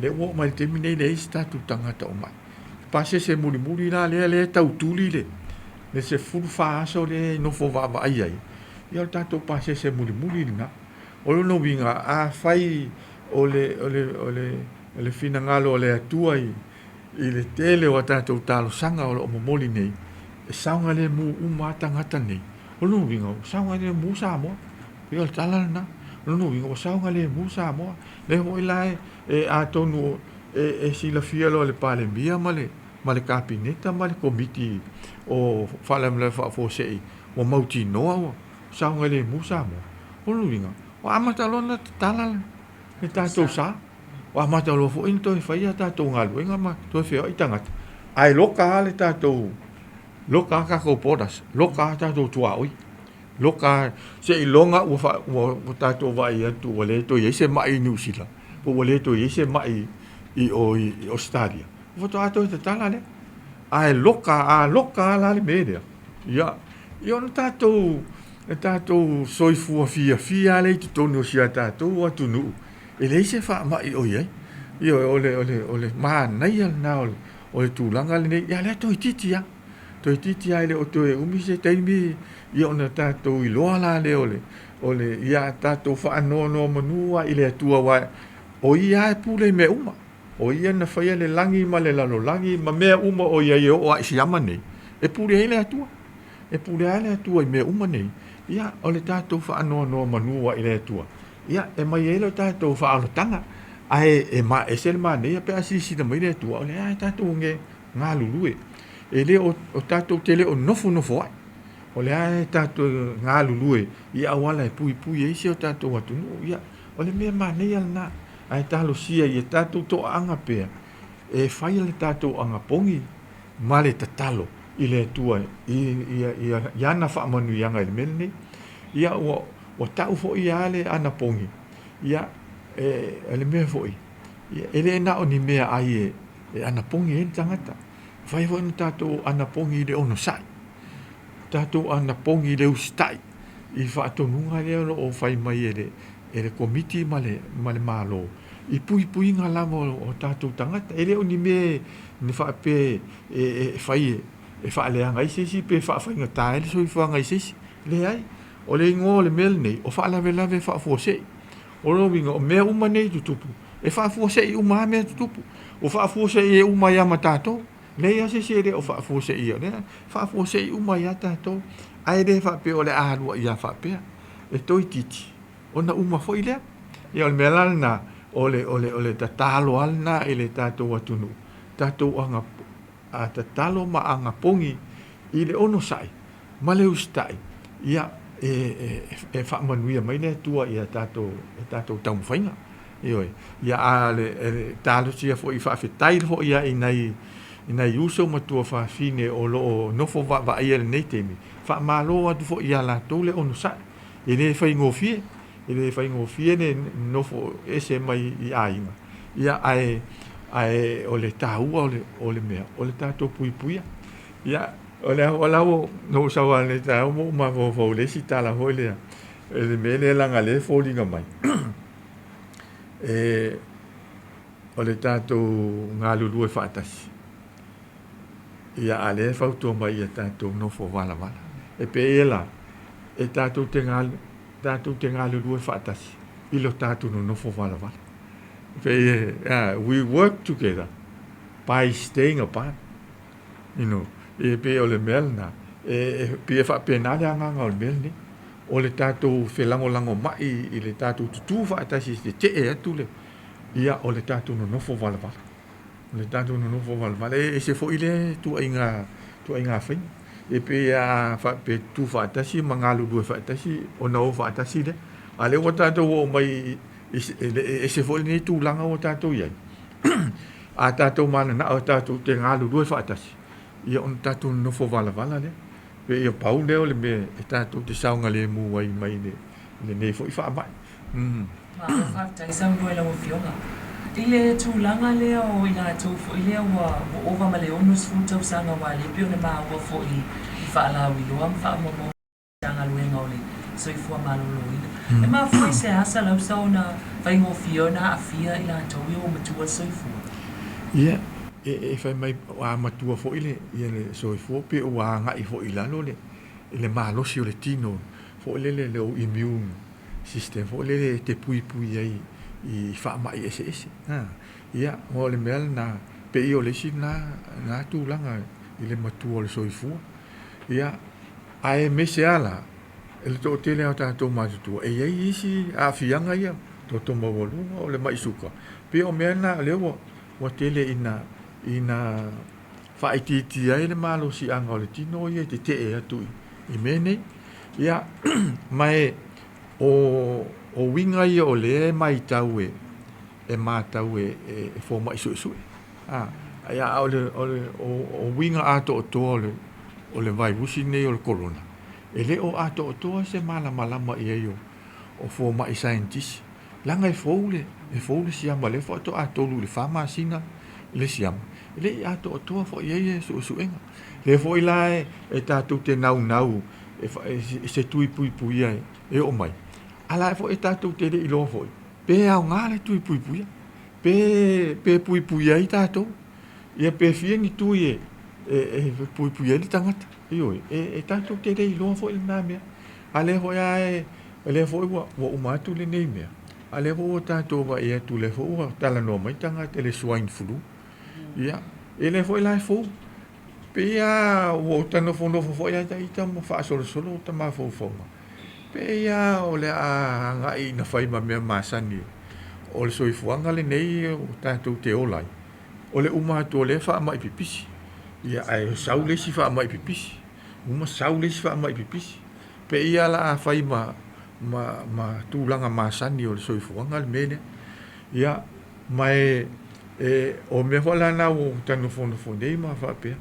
le o mai te mine le sta tu tanga to mai passe se muri la le ta utuli le se fu fa so le no fo va ai ia ta to passe se muri na o no vinga a fai o le fina ngalo le atua i le tele o ta to talo sanga o momoli nei e saunga le mu tangata nei o no vinga saunga le mu sa mo ia tala na no vinga saunga le mu sa mo le ho ilai a tonu si la fielo le pale via male capineta male comiti o falam le fa fo sei o mauti no saunga le mu sa mo o no vinga o amata lona tala le tatou sa o amata lo fo into e faia tatou ngalu nga ma to feo i tangata ai loka le tatou loka ka ko podas loka tatou tua oi loka se ilonga o tatou vai atu o le to ye se mai New Zealand o le to ye se mai i Australia o to ato te tala le ai loka la le media ia io tatou soifua fia le tonu sia tatou atu nu e le se fa mai o ye io o le ma nei na o le tulanga le ia le to titia le o to e umi se taimi io na tatou i loa la le o le ia tatou fa no manua i le atua wa o ia e pule me uma o ia na faia le langi ma le lalo langi ma mea uma o ia o ai siama nei e pule le atua i me uma nei ia o le tatou fa no manua i le atua ia e mai ele tatou fa alo tanga ai ma e sel ma nei pe asisi na mai le atua o le ai tatou nge nga lulue e le o tatou tele o nofo ai o le ai tatou nga lulue ia wala e pui e isi o tatou atu ia o le mea ma nei alna ai talo sia i tatou to anga pe e fai le tatou anga pongi ma le tatalo i le tua i ana whaamanuianga i le mele nei. Ia ua tau fo i ale ana pongi. Ia le mea fo i. Ia ele na o ni mea ai ana pongi e tangata. Whai fo ina tātou ana pongi i le ono sai. Tātou ana pongi i le ustai. I whaatonunga leo o whai mai e le komiti ma le malo. I pui ngā lama o tātou tangata. Ele o ni mea ni whaape whai whaaleanga i sesi pe whaawhainga tāele so i whaanga i sesi. Le ai. O le ingo le mele nei. O whaalawe lawe whaafuosei. O lo winga o mea uma nei tutupu. E whaafuosei uma mea tutupu. O whaafuosei e uma ia ma tātou. Nei ase se re o whaafuosei ia. Whaafuosei uma ia tātou. Ai re whaape o le aharua ia whaapea. E toi titi. O na uma fo i lea. Ia o le mea lana o le tatalo alna e le tātou atunu. Tātou anga a tatalo ma anga pongi i le ono sai. Ma le ustai. Ia e whaamanuia mai le tua ia tātou taumwhainga. Ioi. Ia a le tālo sia fo i whaafetai fo ia i nei uso matua whaafine o loo nofo wa ia le nei temi. Whaamalo atu fo ia la tole ono sai. I le whaingofie. I le whaingofie ne nofo ese mai i ainga. Ia ai o le tāua o le mea. O le tātou puipuia. Ia o le alau no sawa le tāu mo ma fo le si tala ho le. Le mele langa le fo linga mai. O le tātou ngā lulu e whaatasi. Ia ale whautua mai ia tātou nofo wala. E pe ela, e tātou te ngā lulu e whaatasi. Ilo tātou no nofo wala. Pe we work together by staying apart. You know, e pe o le melna. Pe whaapena le anganga o le melni. O le tātou whelango mai i le tātou tutu whaatasi te e atu le. Ia o le tātou no nofo wala. Le tātou no nofo wala. E se fo ile tu ainga whain. E pe pe tu whaatasi, mangalu dua whaatasi, o na o whaatasi le. Ale o tātou o mai, e se fo ile tu langa o tātou iai. A tātou mana na o tātou te ngalu dua whaatasi. Ia on tātou no nofo wala le. Pe ia pau leo le me e tātou te saunga le mu wai mai le nei fo i wha mai. Whaatai sau roi lau fionga. I le tūlanga lea o i ngā tau fo i lea wa ova ma le onus futau sanga wa le pio ne maa ua fo i whaalau i loa mwha momo sanga luenga o le so i fua malolo ina. E maa fo i se hasa lau sau na whaingo fiona a fia i ngā tau i o matua so i fua. Ia, e whai mai a matua fo i le so i fua pe o a ngai fo i lalo le maa losi o le tino fo i le o immune system fo le te pui ai i whaamai ese. Ia, o le mea na pe i o le si ngā tūlanga i le matua o le soifua. Ia, ae mese ala, e le tō tele au tātou mātutua. E iei isi a fianga ia, tō tō mawalunga o le maisuka. Pe o mea na leo wa tele ina whaititi ai le malo si anga o le tino ia te e atu i mene. Ia, mai o winga ia o le mai tau e mātau e fō mai sui. Ia o winga ato o toa o le vai wusi nei o le korona. E le o ato o toa se malama i eio o fō mai scientist. Langa e fōule siama le fō ato atolu le whamasina le siama. E le ato o toa fō i eie suenga. Le fō i lae e tātou te nau e se tui pui ai e o mai. Ala fo e tātou te re i loa foi. Pe au ngā le tui pui. Pe pui ai tātou. Ia pe fiengi tui e pui ai li tangata. Ioi, e tātou te re i loa foi le nā mea. Ale foi ale foi wa umatu le nei mea. Ale foi tātou wa e atu le foi wa tala no mai tangata le swine flu. Ia, e le foi lai fo. Pe ia o tano fo foi ai ta mo fa solo ta ma fo. Pe ia o le a ngai na whai ma mea masani. O le soifuanga le nei o tātou te olai. O le umatu o le wha mai pipisi. Ia ai saule si wha mai pipisi. Uma saule si wha mai pipisi. Pe ia la a whai ma tūlanga masani o le soifuanga le mene. Ia mai o me whala na o tanu fono fonei ma wha pea.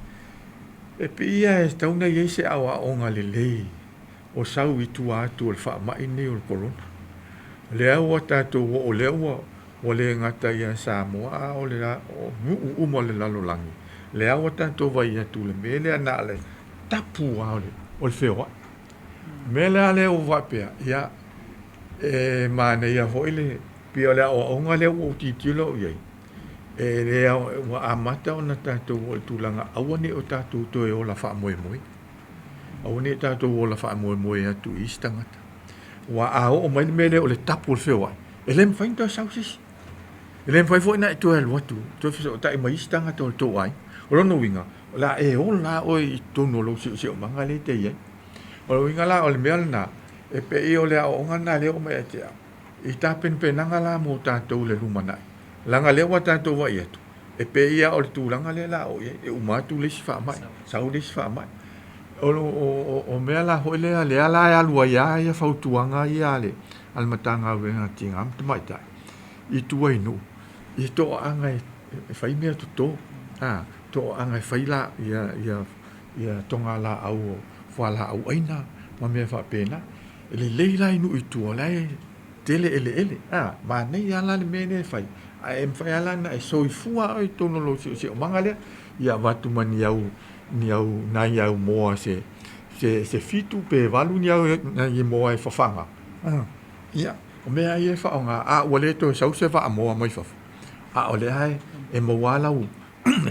e pia e tauna ye se awa onga le o sau i tu atu o fa mai nei o corona le awa tato o le awa o le ngata ia Samoa o le o mo le lalo langi le awa tato vai atu le mele ana le tapu o le feo mele le o va pea ia e mana ia hoile pia le o onga le o titilo ye e le wa amata ona tato o tulanga awani o tato to e o la fa moe moe awani tato o la fa moe moe atu istangata wa ao o mai mele o le tapu o le feo e le mfainto sausis e le mfai foi na to el watu to fiso ta mai istangata o to ai o lo no winga la e o la o i tono lo si o manga le te ye o lo winga la o le mel na e pe i o le o ngana le o me te i ta pen penanga la mo tato le lumana langa le wa tato wa ia tu e pe ia o le tulanga le la o e umatu le si fa mai sau le si fa mai o mea la hoi le ala ya lua ya fautuanga ia le al matanga wenga tinga am mai tai i tua inu i to anga e fai mea to to anga e fai la ia tonga la au fa la au aina ma me fa pena le leila inu i tua lai tele ele ma nei ala le mene fai a em fai ala na e soifua ai tono lo si o mangale ia watu mani au ni au na ia mo se fitu pe valu ni au na ia mo ai fafanga ia o me ai fa nga a wale to sau se va mo mai fa a ole ai e mo wala u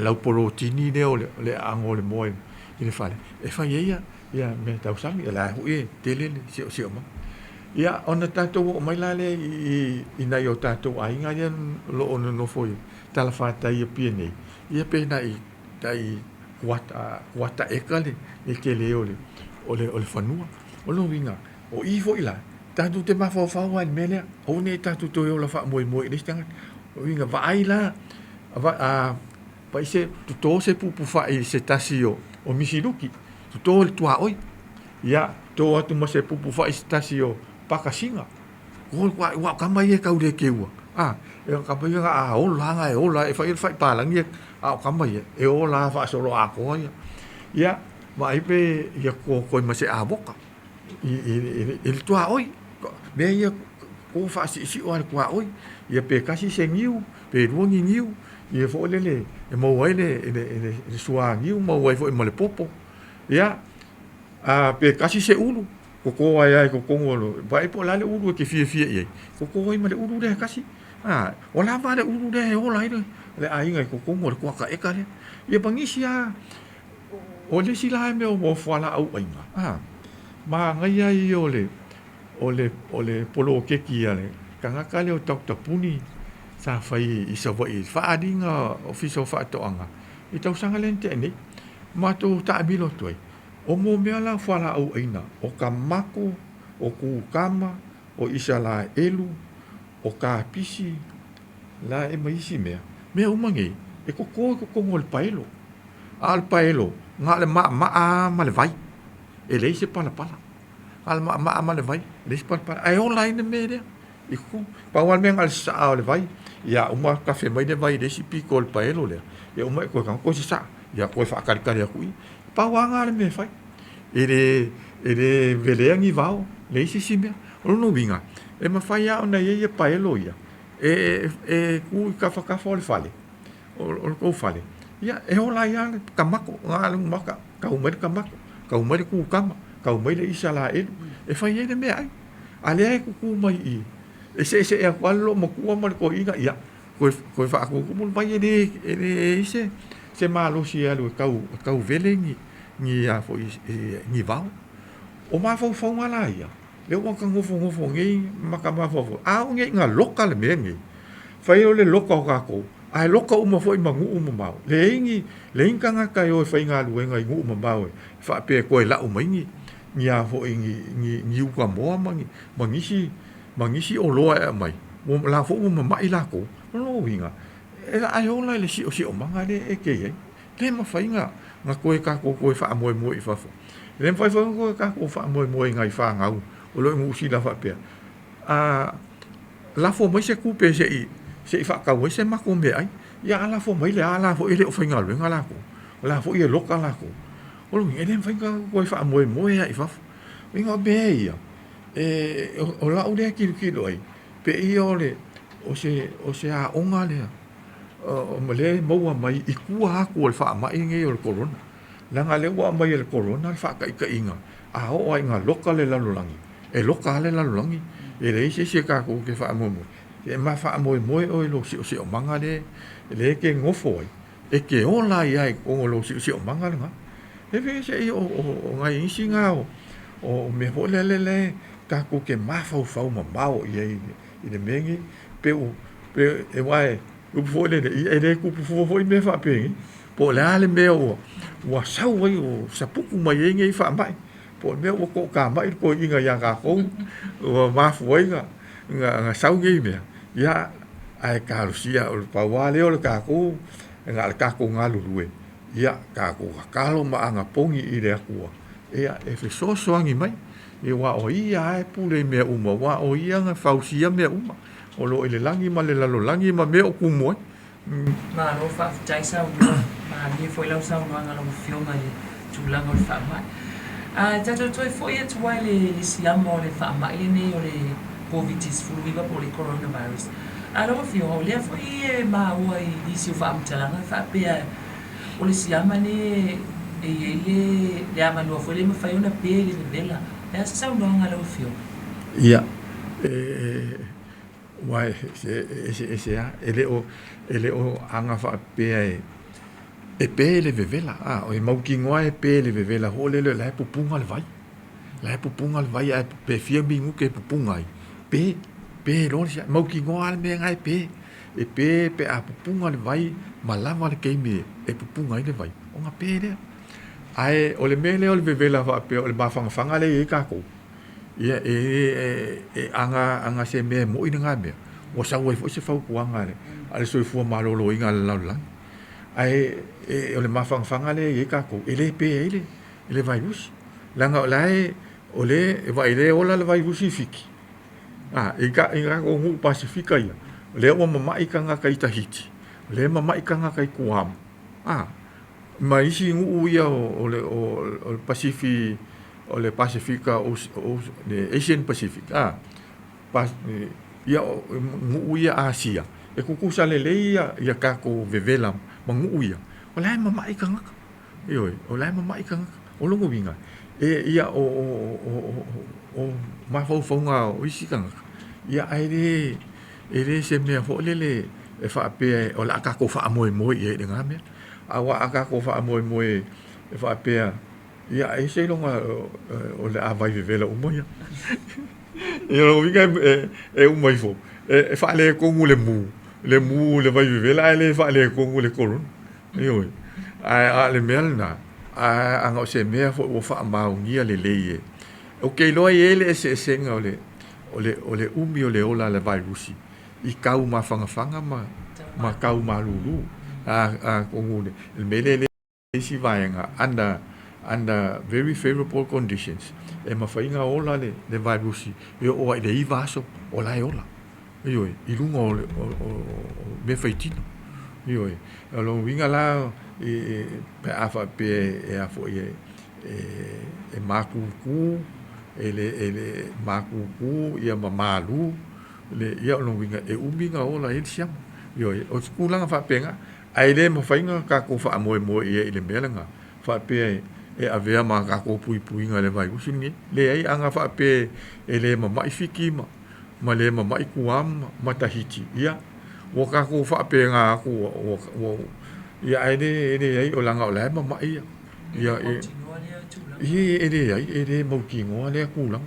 la porotini de ole angole mo i le fale e fa ia me tau sang la hu e tele si o ma ia ona tato o mai la le i na yo tato ai nga ia lo ono no foi tala fa ta ia piene ia pe na i tai kuata ekale e ke le ole fanua o lo winga o i foi la tatu te ma fa wa mele o ne tatu to yo la fa moi le stanga o winga va ai la va a pa se to se pu fa i se tasio o misiruki to le tua oi ia to atu ma se pu fa i se tasio pakasinga wa kama ye ka ure keua e ka pa ia o la e fa pa la ngie kama ye e o la fa so lo a ko ia ma i pe ia ko ma se a boka i tua oi me ia ko fa si o ko oi ia pe kasi se ngiu pe ruangi ngiu ia fo le e mo wai le sua ngiu mo wai fo mo le popo ia pe kasi se ulu ko ai ko ngolo vai po la le ulu ke fie ye ko i ma le ulu de kasi o la va le ulu de o la le ai ngai ko ngolo ko ka e ka le ia bangisia o le sila me o mo fala au ai ma ngai ai o le polo ke ki ale kanga ka le o tapuni sa fai i sa vai fa adinga office fa to anga i tau sanga lente ni ma to ta bilo toi o mo mea la whala au aina, o ka mako, o ku kama, o isa la elu, o ka pisi, la e maisi mea. Mea umangi, e ko kongo le paelo. Al paelo, ngā le ma le vai, e leise pala. Al ma le vai, leise pala. Ai o laine mea rea, i ko. Pawal mea ngal sa le vai, ia uma kafe mai le vai, leisi piko le paelo lea. Ia uma e koe kama, koe se sa, ia koe whaakarikari a kui. Pawanga le me fai ele veleangi vao le si mea o no vinga e ma fai a ona ia paelo ia ku ka le fale o ko fale ia e ola ia kamako ngale maka ka umere kamako ka umere ku kama ka umere isa la e fai ele me ai ale ku mai i e se e kwalo mo ku mo ko inga ia ko fa ku mo vai ele se malo si alu ka velengi ni a foi ni vao o ma fo mala ia le o ka ngofo ngi maka ma fo ngi nga local me ngi fai o le local ka ko ai local uma foi mangu uma mau le inga nga ka yo fai nga lu nga ngu uma mau fa pe ko la o mai ngi a fo ngi u ka mo mangi si o loa mai mo la fo uma mai la ko no winga e ai o la le si o manga le ke le ma fai nga koe ka koe wha moe i whafo. Rem whai koe ka koe wha moe ngai wha ngau. O loi ngusi la wha pia. La fo mai se kupe se i wha kau se mako me ai. Ia la fo mai le ala fo ele o whai ngalu nga la ko. La fo i e loka la ko. o lo nge le fainga ko fa mo ai fa inga be ia o la o le kilo ai pe ia o se a onga le o male mo mai I kua ko fa mai nge o corona langa le wa mai le corona fa ka inga a o ai nga loka le lalulangi e loka le lalulangi e le se ka ko ke fa mo e ma fa mo o lo si o manga le ke ngofo e ke ola ia ko lo si o manga nga e ve se o ngai singa o me ho le ka ko ke ma fa ma o ia I le mengi pe e wai o fo le ku fo me fa pe po la le me o wa sau wai o sapuku mai nge fa mai po me o ko ka mai ko inga ya ka ko o ma fo nga sau nge me ya ai ka rusia o pa wale o ka ko nga nga lue ya ka ko ka lo ma anga pongi I le ku e fe so angi mai e wa o ia e pule me uma wa o ia nga fausia me uma o lo ele langi ma le lalo langi ma me o kumo ma lo fa tai sa ma ni foi lau sa no nga lo fio ma le tu la go fa ma tato toi foi et wai le siamo le fa ma ni o le covitis fu viva por le coronavirus alo fio le foi ma wai di si fa am tala fa pe o le siama ni le ama no foi le ma fa una pe le vela e sa no nga lo fio ia wai se ele o anga fa pe e pe le vevela o e mau ki ngoa e pe le vevela ho le la pupunga le vai a pe fia bingu ke pupunga ai pe lo sia mau ki ngoa me ngai pe e pe a pupunga le vai malama le ke me e pupunga ai le vai o nga pe le ai o le mele o le vevela fa pe o le mafanga le e ka ko ia anga se me mo ina nga me o sa wai fo se fa ku anga le ale so fu ma lo inga la ai o le mafanga le e ka ko ele pe ele vai bus langa lai o le vai le ola le vai bus fiki e ka ko mu pasifika ia le o mama ika nga kai tahiti le mama ika nga kai kuam mai si ngu ia o le Pacific o le Pacifica o le Asian Pacific ia ngu ia Asia e kuku sale le ia ka ko vevela mangu ia o lai mama ika nga o lai mama ika nga o longo winga ia o ma fo nga o isi ka ia ai ele se me fo le e fa pe o la ka ko fa mo e de nga me awa aka ko fa mo e fa pe ia e se longa o le avai vevela o moia e o winga e o moi fo e fa le ko le mu le vai vevela ele fa le ko le koron io a le melna a nga se me fo o fa ma ngia le o ke lo ele se senga o le umi o le ola le vai rusi I kau ma fanga ma kau ma lulu ko ngule le mele si vai nga under very favorable conditions e ma fainga ola le vai rusi e o ai dei vaso o la ola io I lungo o me faitino io lo winga la pe afa pe e afo e makuku ele makuku ia mamalu le ia lo winga e uminga ola e siam io o skula fa penga ai le mo fainga ka ko fa mo e le melenga fa pe e avea ma ka ko pui nga le vai usini le ai anga fa pe ele mama ifiki ma le mama ikuam ma tahiti ia wo ka ko fa pe nga ko ia ai ai o langa o le mama ia ele mo ki ngo le kulang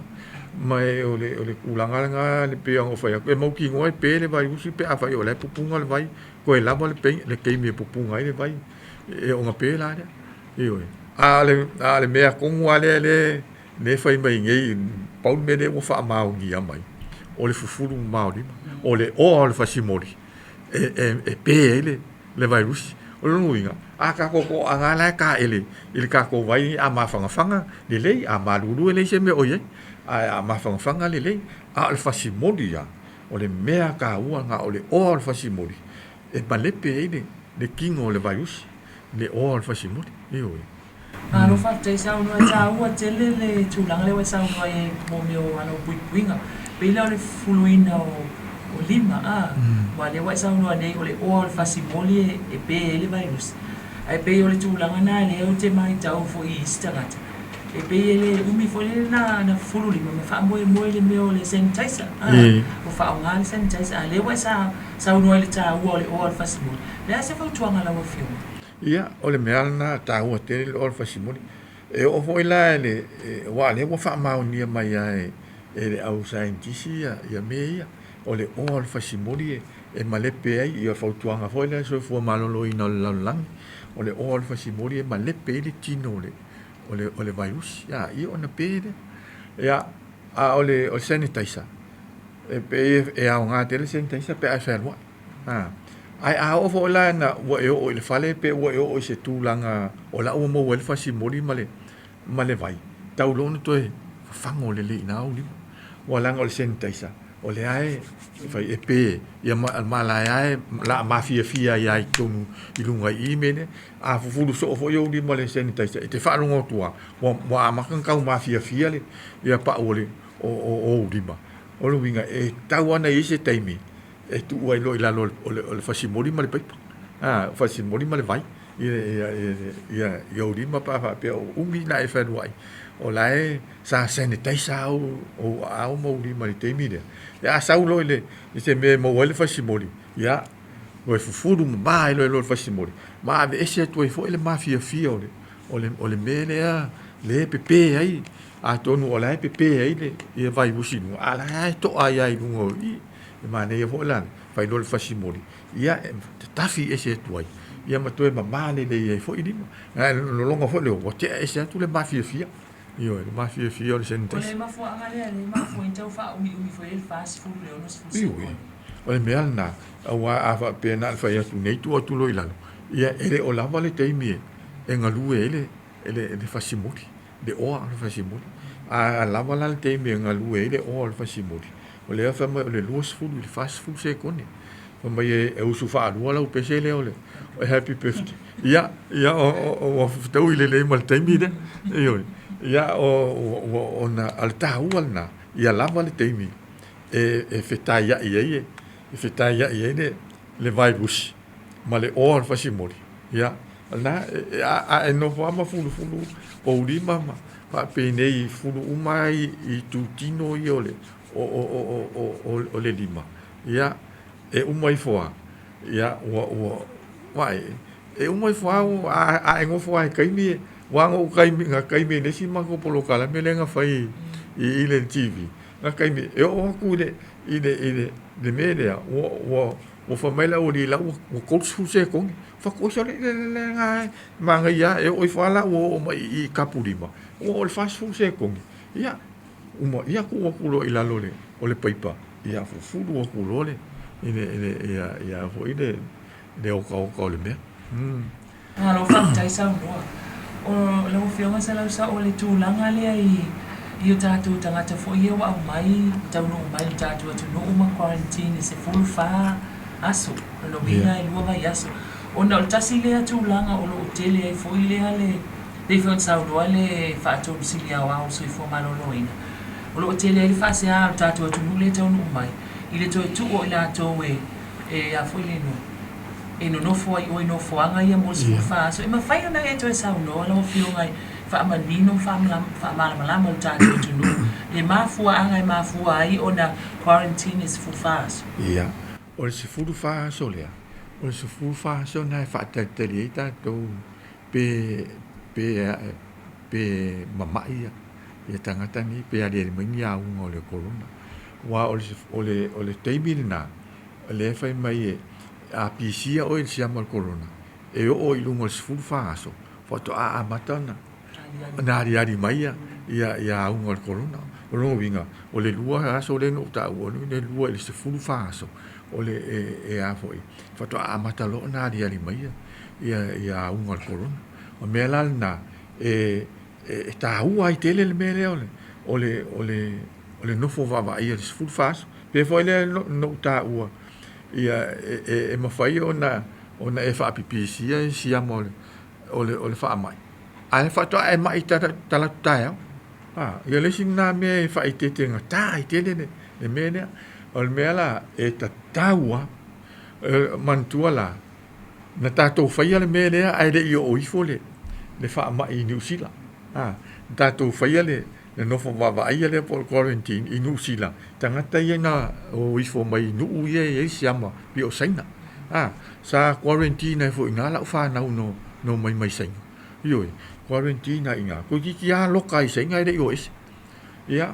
mai o le kulanga nga le pe o fa e mo ki ngo pe le vai usi pe afa o le pupunga le vai ko e lava le pe le ke me pupunga le vai e o nga pe la io ale mea kongu le fai mai ngai pau me le o fa mau ngia mai o le fufuru mau di o le fasimori e pe le vai rusi o lo nuinga ka ko anga la ka ele ka ko vai a ma fanga le a ma lulu le se me o ye a ma fanga le al fasimori ya o le mea ka ua nga o le fasimori e pa le pe le kingo le vai rusi le fasimori io Alo fa te sa no ta ua te le tu lang le wa sa no e mo mio ano winga. Pela le fuluina o lima wa le wa sa no nei o le o fa simoli e pe le virus. Ai pe o le tu lang na le o te mai tau fo i stagata. E pe le umi fo le na fulu lima ma fa mo le meo le sanitizer. O fa o ngal sanitizer le wa sa no le ta ua le o fa simoli. Le se fa tu anga la wa fio. Ia, o le mea na tāua te le ora fasimoni. E o foi la le wa le wa fa mauni mai ai e le au saintisi ia me ia o le ora fasimoni e malepe ai ia fautuanga foi la so fu malolo ina lang o le ora fasimoni e malepe le tino le o le virus ia ia ona pe ia a o le sanitizer e pe e a nga te le sanitizer pe a ferwa ai a o fo la na wa o le fale pe wa o se tulanga o la o mo wel fa si mori male vai tau lo no to fango le na o li wa la ngol sanitizer o le ai fa e pe ia ma la ai la mafia ia i tonu i lunga i mene a fu so fo yo li male sanitizer te fa lungo tua wa ma kan ka mafia le ia pa o le o li ma o lo winga e tau ana i se taimi e tu ai lo ila lo le fasimoli ma le pai fasimoli ma le vai ia yo ri ma pa pe o mi na e fa duai o lai sa sanitizer o mo ri ma le temi de ya sa lo le se me mo le fasimoli ia o fu ma lo fasimoli ma e se tu fo le mafia o le mele le pepe ai a tonu o lai pepe ai le ia vai businu ala to ai lungo ma ne vo lan fai lo fasimoli ia tafi ese tuai ia ma to ma male le fo idi no longo fo le o te ese tu le mafia io le mafia le sentes le ma fu angale le ma fu então fa umi fo il fast food le nos fu o le mea na wa ava pena fai tu nei tu lo ilalo ia ele o lava le teimi e ngalu ele fasimoli de o fasimoli a lava la teimi ngalu ele o fasimoli o le fa le luas food le fast food se kone o mai e usu fa lu ala pese le ole o happy birthday ia o tau ile le mal taimi de ia o na alta ualna ia lava le taimi e feta ia le virus ma le or fasimoli ia na a no fa fulu o lima pa pe nei fulu umai i tutino i ole o le lima ia e umai foa ia vai e umai foa a ngo foa kaimi wango kaimi ne si mango polo kala melenga fai i le tv na kaimi e o ku ile le media o famela o di la o kolsu se kong fa ko so le nga manga ia e o fala o mai i kapurima o le fast food se kong ia uma ia ku lo ila lole o le paipa ia fu o ku lole ia fo ide de o ka le me lo fa tai sa no o lo fio sa la sa o le tulanga le ai io tatu tangata fo ia wa mai tau no mai tatu tu no uma quarantine se full fa aso no bina i lua vai aso o na tasi le tulanga o lo tele ai fo ile ale de fo sa o le fa tu silia wa o so fo malo loina o lo tele ai fa se a tatu tu no le tau no mai ile to tu o la to e a fo ile no e no fo ai o no fo anga ia mo se fa so e ma fai na e to sa no lo fio ngai fa manino fa mala tatu tu no e ma fu anga e ma fu ai ona quarantine is fu fast ia o se fu fa so le o se fu fa so na fa te le ta to pe mama ia tangata ni pe ale mai ia un o le corona wa o le table na le fa mai a pisia o il siamo al corona e o il lungo se fu fa so foto a matana na ari mai ia un al corona o no vinga o le lua aso le no ta o le lua il se fu fa so o le a foi foto a matalo na ari mai ia un al corona o me la na ta u ai tele le mele ole no fo va ia se fu fa pe foi le no ta u ia ma fai ona e fa pipisi ia siamo ole fa mai ai fa to ai mai ta la ta ya ia le sina me fa i te tenga ta i te ne me ne o me la e ta taua mantua la na tatou faia le me le ai le io o ifo le fa mai i New Zealand tatou faia le no fo va ia le por quarantine i New Zealand tangata ia na o ifo mai nu ia e siama bi o saina sa quarantine fo ina la fa na no mai saina io quarantine inga ko ki ya lokai saina le io is ia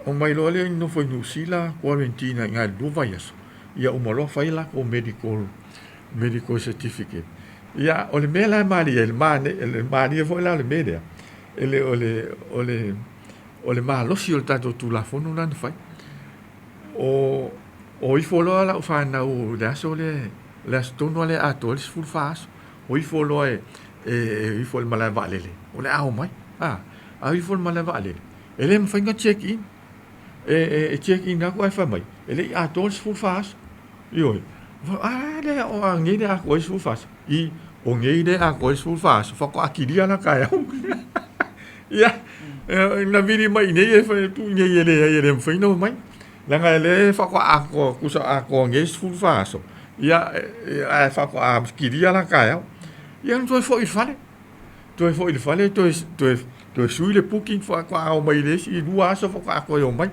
o mai lo le no fo New Zealand quarantine inga do vaias ia o malo faila o medical certificate ia o le mela mali el mani fo la le media o le malosi o le tatou tulafono lana fai o i foloa la fa na o le aso le astono le ato le full fast o i foloa i fol mala valele o le ao mai i fol mala valele ele mfainga check in check in na ko fa mai ele ato le full fast io le o ngi de a ko full fast i o ngi de a ko full fast fa ko akiria na ka ia na viri mai nei fa tu nei ele mfainga mai langa le fa ko ako kusa ako ngi full fast ia fa ko akiria na ka ia no foi fale to sui le puking fa ko au mai le si dua so fa ko ako yo mai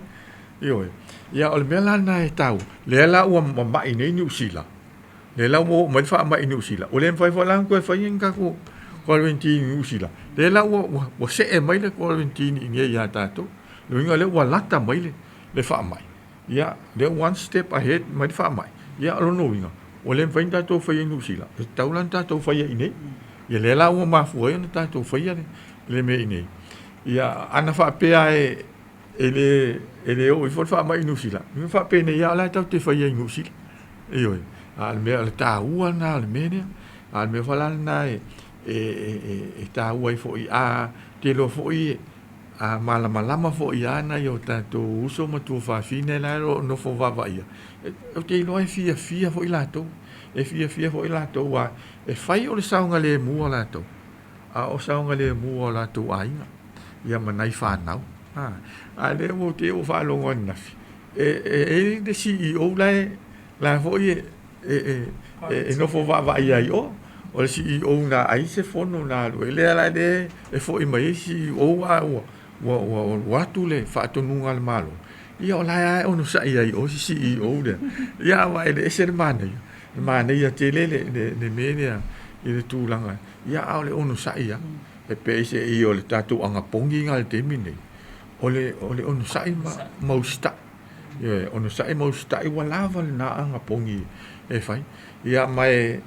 io ia o le mela na e tau le la o mai nei New Zealand le la o mai fa mai New Zealand o le fa la ko fa inga ko quarantine New Zealand le la o se e mai le quarantine in ia tato lo inga le o lata mai le fa mai ia le one step ahead mai fa mai ia lo no inga o le fa inga to fa New Zealand e tau lan tato fa ia nei ia le la o ma fu ia tato fa ia le me nei ia ana fa pe ai ele o fo fa mai New Zealand mi fa pe ne ia la tau te fa ia New Zealand io al me al ta u na al me ne al me fa la na ta u ai fo ia te lo fo i malama fo ia na yo tato uso ma tu fa fine la no fo va ia o te lo e fia fo i la to fia fo i la to wa fai o le saunga le mu la to o saunga le mu la to ai ia manai fa nau ale mo te o fa lo ngona de CEO la fo no fo va ia o le CEO na ai se fono na lo le ala de fo i mai CEO wa tu le fa to nu al malo ia la o no sa ia o CEO de ia wa ele se mana ia te le media i le tu langa ia ole ono sa ia pe se i ole tatu anga pongi ngal te mine ole ono sa mausta ye ono sa mausta I wala val na anga pongi fai ia mai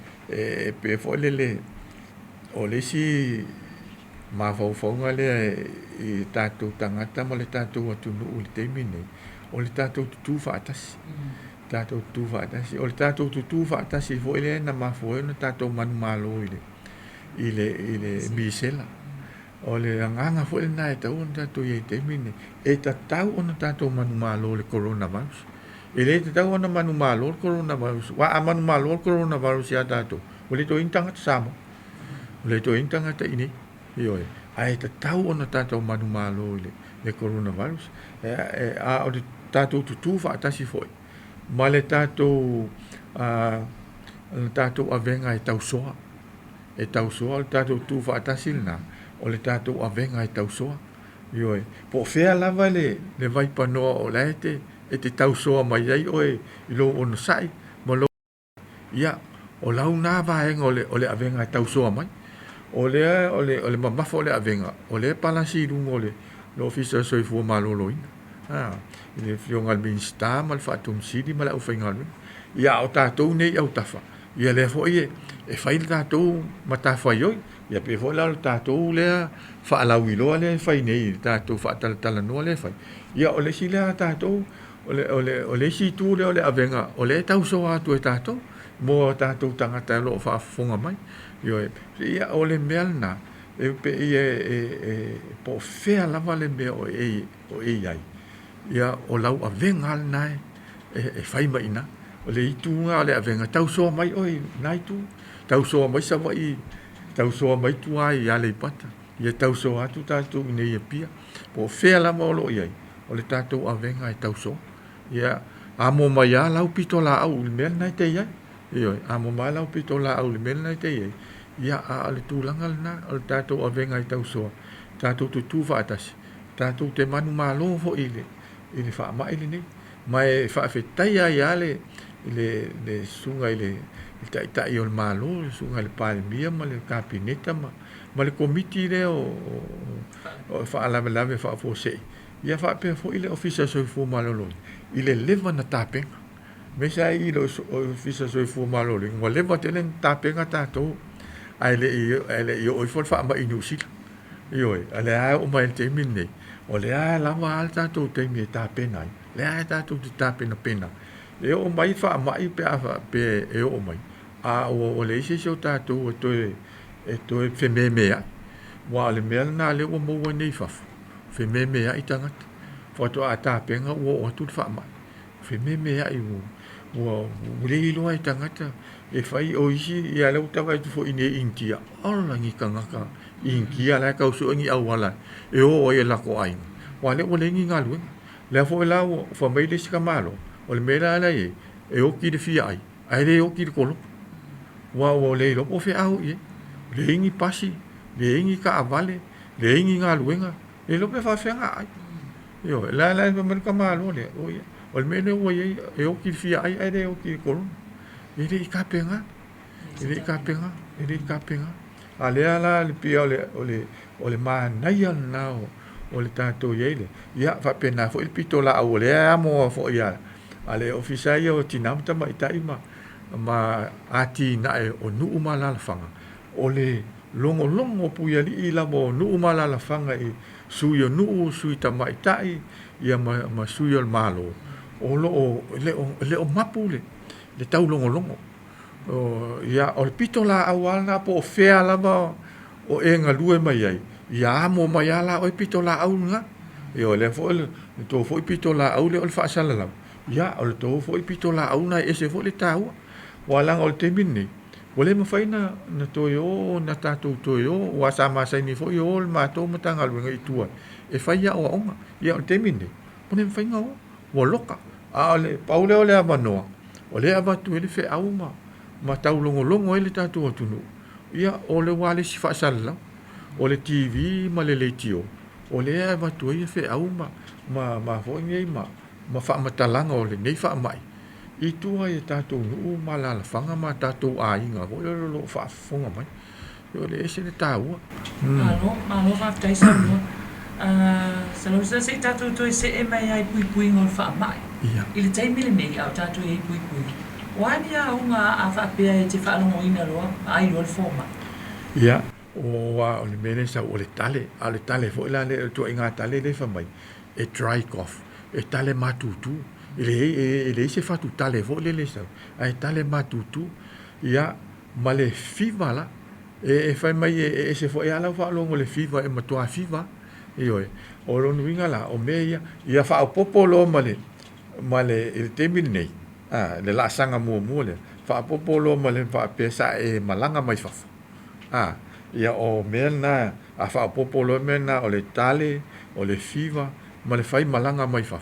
pe fo le ole si ma fo ngale I tatu tangata mo le tatu atu no te mine ole tatu tu fa atas tato tu fa tasi o tato tu fa tasi fo ile na ma fo na tato man malo ile bisela o le anga fo na ta un tato ye termine ta tau on tato man malo le coronavirus ile ta tau on man malo coronavirus wa man malo coronavirus ya tato o le to intanga samo o le to intanga ta ini yo ai ta tau on tato man malo le coronavirus o tato tu fa tasi fo ma le tatou avenga e tausoa le tatou tu faatasi lana o le tatou avenga e tausoa ioe po fea lava le vai panoa o la te tausoa mai ai oe I lo ono sai ma lo ia o lau na vaenga o le avenga e tausoa mai o le mamafa o le avenga o le palasi lungo le ofisa soifua maloloina ile fionga minsta mal fatum sidi mala o fainga ia o tatou nei au tafa ia le fo e fai tatou mata fai oi ia pe fo la tatou le fa la wilo le fai nei tatou fa tal no le fai ia o le sila tatou o le si tu le avenga o le tau so atu e tatou mo tatou tangata lo fa fonga mai ia o le melna pe po fea la vale me o ai ia o lau avenga nai fai mai na o le itunga le avenga tau so mai oi nai tu tau so mai sa mai tau so mai tu ai ia le pata ia tauso atu tātou i nei pia. Po whea la mo lo iai, o le tātou a venga i tauso. Ia, a mo mai a lau pito la au le mea nai te iai. Ioi, a mo mai lau pito la au le mea nai te iai. Ia a le tūlanga lana, o le tātou a venga i tauso. Tātou tu tū whaatasi. Tātou te manu mālo fo i le wha mai le nei. Mai wha whetai ai ale, le sunga i le tai o le mālo, le sunga le pālemia, ma le kapineta, ma le komiti le o whaalawe whaafosei. Ia whaapea fo i le ofisa soifu malolo. I le lewa na tāpenga. Me sa i le ofisa soifu malolo. Ngwa lewa te le tāpenga tātou. Ai le i o ifo wha ma inu sila. Ioi, ale ai o mai te min nei. O le ai lama al tātou te mi tāpena. Le ai tātou te tāpena pena. E o mai wha mai pe e o mai. A o le isi sio tātou e toe whememea. Wa le mea na le o maua nei whafu. Whememea i tangata. Whato a tāpenga o atu wha mai. Whememea i o. Ua le iloa i tangata. E whai o isi i ale utanga i tufo ine inkia. Ala ngi kangaka. Inkia lai kau su ngi awala. E o e lako ainga. Wa le o le ngi ngalu. Le fo la o fa mai le sika malo. O le mera ala e o ki de fia ai. Ai le o ki de kolo. Wa o le lo o fe au ye. Le ngi pasi. Le ngi ka avale. Le ngi ngaluenga. Le lo pe fa fe ai. Yo la me ka malo le o ye. O le mena o ye e o ki de fia ai ai le o ki de kolo. Ele i ka penga. Ele i ka penga. Ele i ka penga. Ale ala le pia o le manai ana o le tātou iei le. Ia whapena fo il pito la au le amo fo ia. Ale ofisai o tinamta ma itai ma ati na e o nuu malalafanga. O le longo puia li ila mo nuu malalafanga i sui o nuu sui tama itai ia ma sui o malo. O le o mapu le tau longo. Ia o le pito la awal na po fea lama o e ngalue mai ai. Ia mo mai ala o pito la au nga. Ia le fo le to fo pito la au le o fa sala la. Ia o le to fo pito la au na ese fo le tau. Wala o te minni. Wale mo faina na to yo na tatu to yo wa sama sai ni fo yo ma to matanga lu ngai tua. E fai ya o onga. Ia o te minni. Pone fainga o. Wa loka. A le paule o le amanoa. O le abatu ele fe au ma tau longo ele tatu o tunu. Ia o le wale si fa sala. O le TV ma le leitio. O le abatu ele fe au ma fo ngai ma fa matalanga o le nei fa mai. I tua e tātou nuu malalafanga ma tātou ainga. O le lo whaafonga mai. O le ese le tāua. Malo whaftai sa mua. Sa lau sa se tātou toi se e mai ai pui ngol wha mai. I le taimile nei au tātou e pui. Wani a unga a whaapea e te whaalongo ina roa. Ai roa le fōma. Ia. O le mene sa o le tale. A le tale fo ila le tua inga tale le wha mai. E dry cough. E tale matutu. Ele se fatu tale vo le sa ai tale matutu ia ma le fiva la e fai mai e se fo ia la fa longo le fiva e matua fiva e oi o lo nuinga la o meia ia fa popolo ma le il temin nei le la sanga mo le fa popolo ma le fa pesa e malanga mai fa ia o mena a fa popolo mena o le tale o le fiva ma le fai malanga mai fa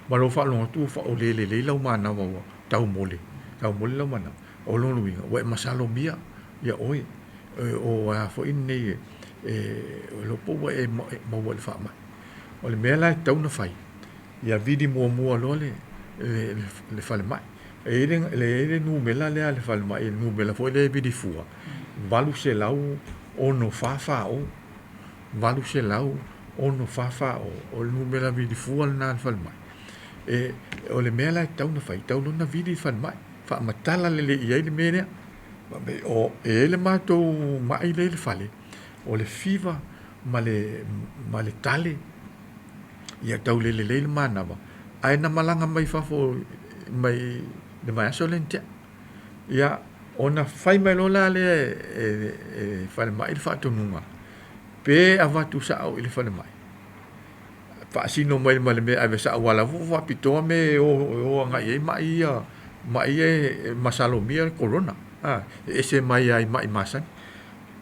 ma lo fa lo tu fa o le lau mana wa tau mole lau mana o lo luinga wa masalo mia ya oi o fo in nei lo po wa mo wa fa ma o le mela tau na fai ya vidi mo lo le fa le mai le nu mela le fa le mai nu mela fo le vidi fua valu se lau o no fa o valu se lau o no fa o nu mela vidi fua na fa le mai o le mea lai tau na fai, tau na vidi fan mai, fa matala le iai le mea o le mātou mai le fale, o le fiva ma le tale, ia tau le manawa, ai na malanga mai fafo mai le mai aso lentia, ia o na fai mai lola le fale mai le whaatonunga, pe avatu sa au le fale mai. Fa sino mai le me ave sa wala vo pito me o ngai mai e masalo mia corona ese mai ai mai masan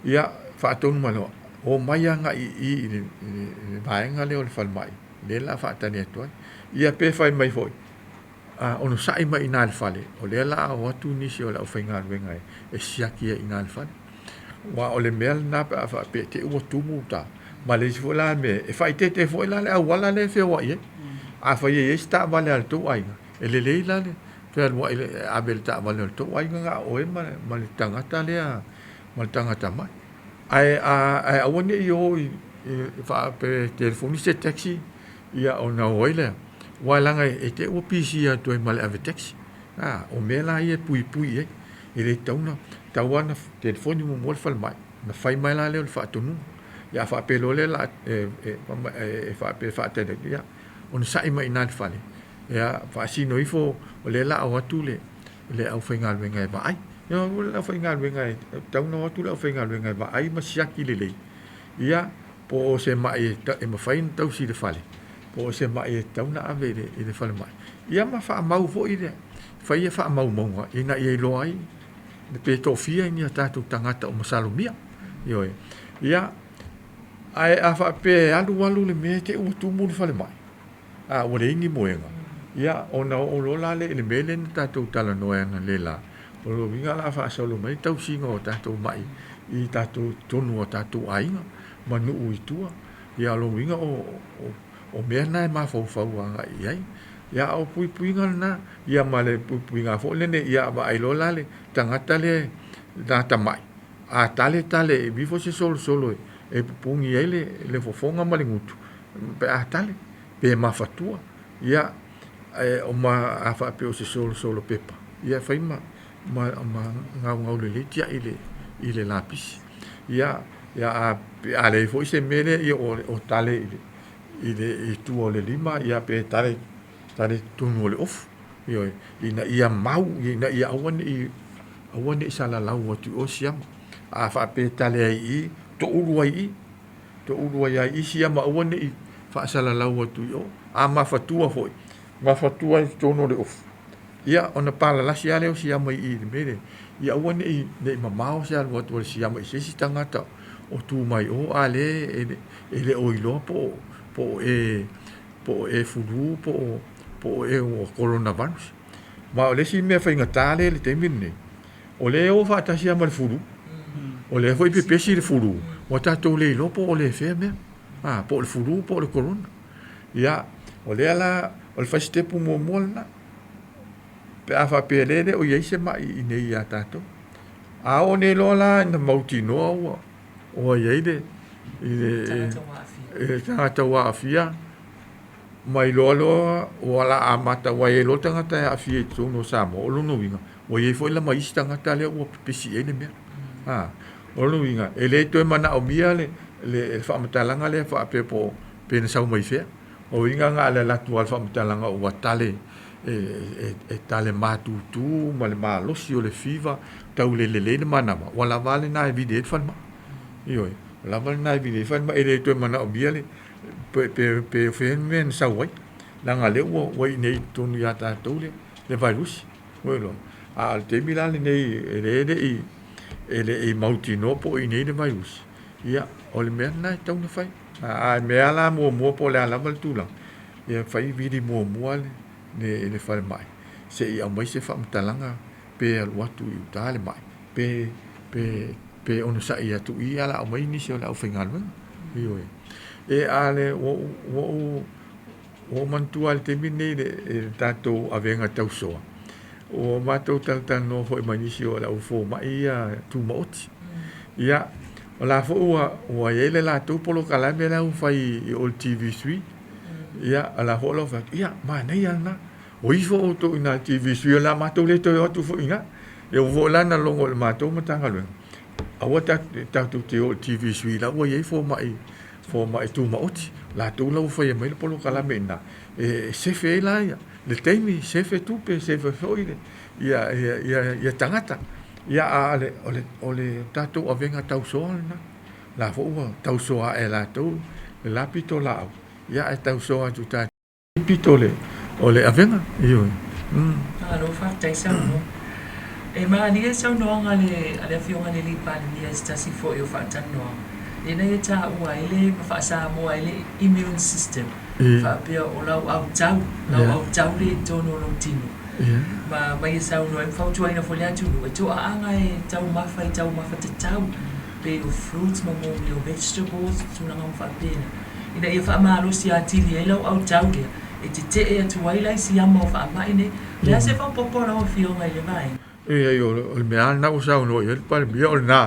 ia fa ton malo o mai anga i vaenga le o le falmai le la faatani atu ai ia pe fai mai foi ono sai mai ina le fale o le la o atu nisi o la o fainga venga e siaki ina le fale wa o le mel na pa fa pe te o tumu ta ma le fo la me e fai te fo la le wala le fe wa ye a fa ye sta vale al tu ai e le la le pe wa a bel ta vale al tu ai nga o e ma le tangata le ma le tangata mai ai a woni yo fa pe telefoni se taxi ia ona oile wala nga e te o pisi a to mal ave taxi o mela ia pui e ele tauna tawana telefoni mo mol fal mai na fai mai la le fa tonu ia fa pe lo le la fa pe fa te ia on sai mai na fale ia fa sino ifo o le la o atule le au fengal venga ba ai ia la fengal venga tauna o atule au fengal venga ba ai ma siaki le ia po se mai e ma fai tau si le fale po se mai tauna ave le fale mai ia ma fa mau fo ide fa ia fa mau monga ina ia lo ai de pe to fia ni ata tu tangata o masalumia yo ia ai a fa pe alu le me te o tu mu le fale mai o le ingi moenga ia ona o lo la le mele ta tu tala noenga le la o lo vinga la fa solo mai tau singa o ta tu mai i ta tu tonu o ta tu ainga manu uitua ia lo vinga o mea nai ma fau anga iai ia o pui na ia male pui nga fo le ne ia ba ai lo lale tangata le data mai a tale vi fo se solo e pungi ele le fofonga male ngutu pe a tale pe ma fatua ia o ma a fa pe o se solo pepa ia fai ma ngau le tia ile lapis ia a le fo se mele ia o tale ile tu o le lima ia pe tale tunu le of ia mau ia awan sala lau tu o siam a fa pe tale ai to uruai ai siam awan fa sala lau tu o a ma fatua foi ma fatua tunu le of ia ona pala la sia le siam i mele ia awan ne mamao sia lo tu siam i si tangata o tu mai o ale ele o ilo po e fulu po e o coronavirus ma o le si me fa ngatale le temine o le o fa ta sia mal fulu o le foi pepesi le fulu o ta to le lo po le fe me po le fulu po le corona ia o le ala o le fa ste pu mo molna pe a fa pe le o ye se ma i ne ia tato a o ne lo la na mauti no o ye de tangata wa afia mai lolo wala amata wa ye lo tangata afia tu no samo o no winga o ye foi la mai tangata le o pesi ene me o no winga ele to mana o mia le fa matalanga le fa pe po pe na sau mai fe o winga nga le la tu fa matalanga o watale e tale matu tu mal malo si o le fiva tau le mana wala vale na video fa ma yo la val na vi fa ma ele to mana o bia le pe fe men sa wai la nga le wo wai nei to ya ta to le virus bueno al te mila le nei ele e mauti no po i nei le virus ia o le men na to na fai a me ala mo po la val tu la ia fai vidi mo le fa mai se ia mai se fa mtalanga pe al watu i tale mai pe ono sa ia tu ia la mai ni se la o fingal io e ale o mantu al temine de tato avenga tau so o mato tan no foi manisio la o fo mai ia tu mot ia la fo o ele la tu polo kala me la fai o TV3 ia ala ho lo fa ia ma nei ana o ifo to ina TV3 la mato le to tu fo inga e o vola na longo le mato matanga lo awata tu te o TV3 la o ye fo mai tu maot la tu lo fo ye mai polo kala me na se fe la le temi se fe tu pe se fe foile ia tangata ia ole tatu avenga tau so na la fo tau so e la tu la pito la ia e tau so tu ta pitole ole avenga io alo fa tai sa no e ma ni sa no nga le fionga le li pa ni sta si fo yo fa tan no e nei ta ua ele fa sa mo ele immune system fa pia o lau au tau le tono lo tino ma mai sa no em fa tu ina folia tu no tu anga e tau mafa te tau pe o fruits mo o vegetables tu na ngam fa pena ina ia fa malo si atili e lau au tau le e te e tu ai lai si amo fa mai ne le se fa popo na o fio ngai le mai e yo o me ana o sa no e pa mi o na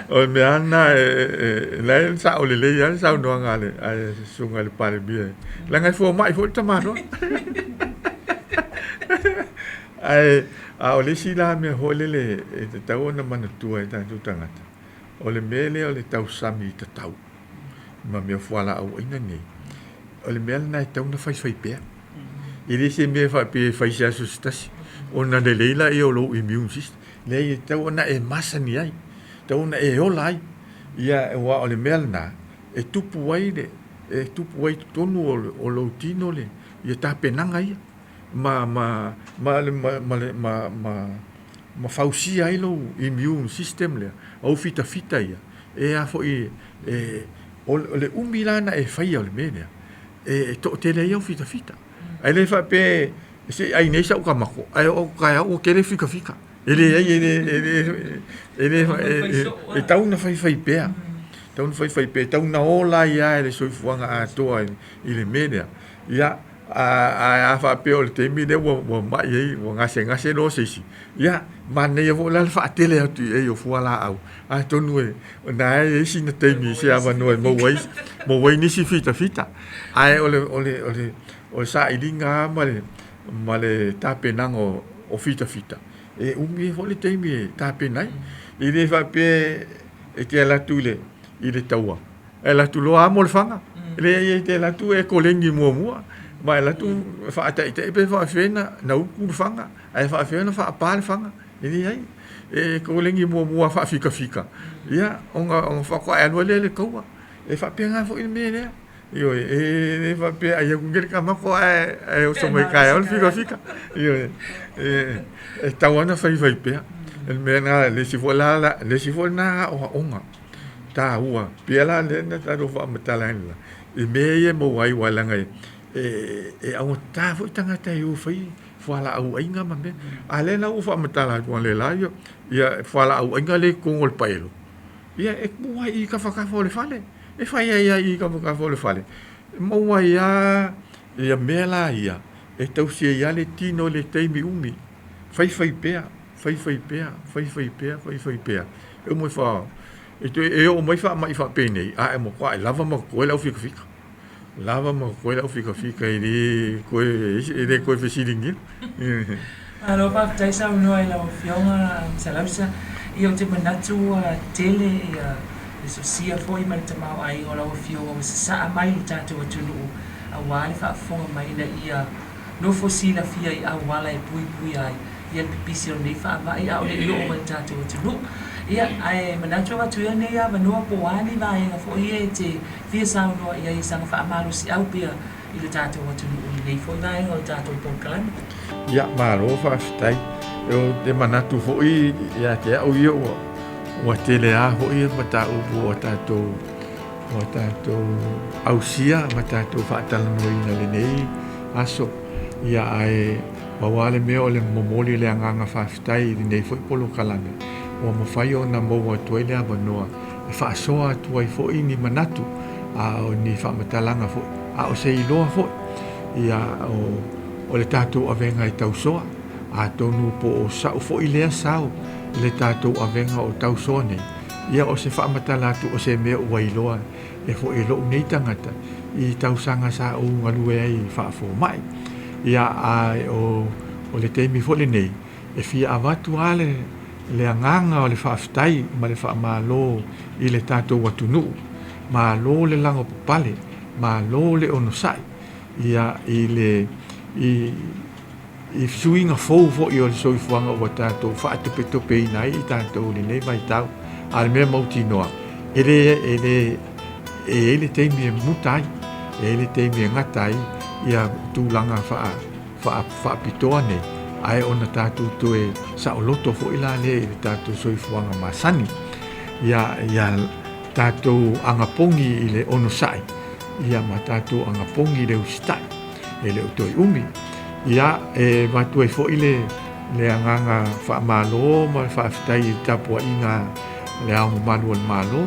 o me ana la sa o le ya sa no ngale ai sunga le pare bi la ngai fo mai fo tama no ai a o le sila me ho le te tau na mana tua e tu tangata o le mele o le tau sami te tau ma me fuala au ina nei o le mele na tau na fai pe ili se me fa pe fai sa sustasi o na le leila e o lo immune system le tau na e masani ai tau na e olai ia wa o le mele na e tupu ai tonu o lo tino le ia ta penanga ia ma fausia ai lo immune system le au fita ia e a foi o le umilana e fai o le mene e to te le au fita ai le fa pe se ai nei sa o kamako ai o ka o kere fika ele tau na fai pe tau na fai pe tau na ola ia le soifuanga a toa i le mene ia a fa pe o te mi de wo mai e wo ngase no se si ya mane yo la fa tele tu e yo fu ala au a tonu e na e si na te mi se ava no mo wei ni si fita ai o sa idinga male tape nango o fita e umi fo le te mi tape nai i le fa pe e ke la tu le i le taua e la tu lo amo le fanga le te la tu e kolengi mo mai la tu fa ata te pe fa fena na u fanga ai fa fena fa pa fanga ini ai e ko lengi mo fa fika ia on fa ko ai le ko e fa pe nga fo il mene io e fa pe ai ku ngel ka ma ko ai o so mai kai on fika io e tawana fa pe el mena le si vola o onga ta ua pe la le na ta do fa metala la e me mo wai wala ngai e au ta fo tangata eu fai fala au ainga mame ale na u fa matala ko le la yo ia fala au ainga le ko ngol paelo ia e mo ai ka fa fo le fale e fai ia i ka fa fo le fale mo ai ia mela ia e tau se ia le tino le teimi umi fai pea e mo fa e o mo fa mai fa pene a mo kwa lava mo ko la fika lava mo ko la fika ili ko fesilingi alo pa tai sa no ai la fiona salausa io te manatu tele e so sia foi mai te mau ai o la fiona sa mai tato tulu a wale fa fonga mai na ia no fosila fia i a wala e pui ai ia pipisi o nei fa mai a o le io o tato tulu ia ai manatu tu ia nei ava no po ani vai nga fo ia te fia sa no ia i sang fa malu si au pia i le tato tulu nei fo vai o tato po kalan ia malo fa stai eu de manatu fo ia ke o io o tele a ho ia mata o tato au sia mata to fa tal no ina le nei aso ia ai wawale me o le momoli le anga fa stai nei fo polo kalanga o mo fai o na mo o toile a banoa e fa soa tu ai fo ini manatu a o ni fa matalanga fo a o se iloa fo ia o le tatou avenga i tau soa a tonu po o sa o fo i lea sao le tatou avenga o tau soa nei ia o se fa matalatu o se mea ua iloa e fo i loo nei tangata i tau sanga sa o ngalue ai fa fo mai ia ai o le teimi fo le nei e fia avatu ale le anganga o le whaaftai ma le whaamalo i le tātou watunu ma lo le lango papale ma lo le onosai ia i suinga fou fo i o le soifuanga o tātou whaatopetope i nai i tātou le nei mai tau a le mea mauti noa e le teimi e mutai e le teimi e ngatai ia tūlanga whaapitoa nei ai ona tātou toe sa o loto fo ila le tātou soifuanga masani ia tātou angapongi i le ono sai ia ma tātou angapongi le ustai e le utoi umi ia e matue fo ile le anganga whaamalo ma le whaafitai i tapua inga le au malu al malo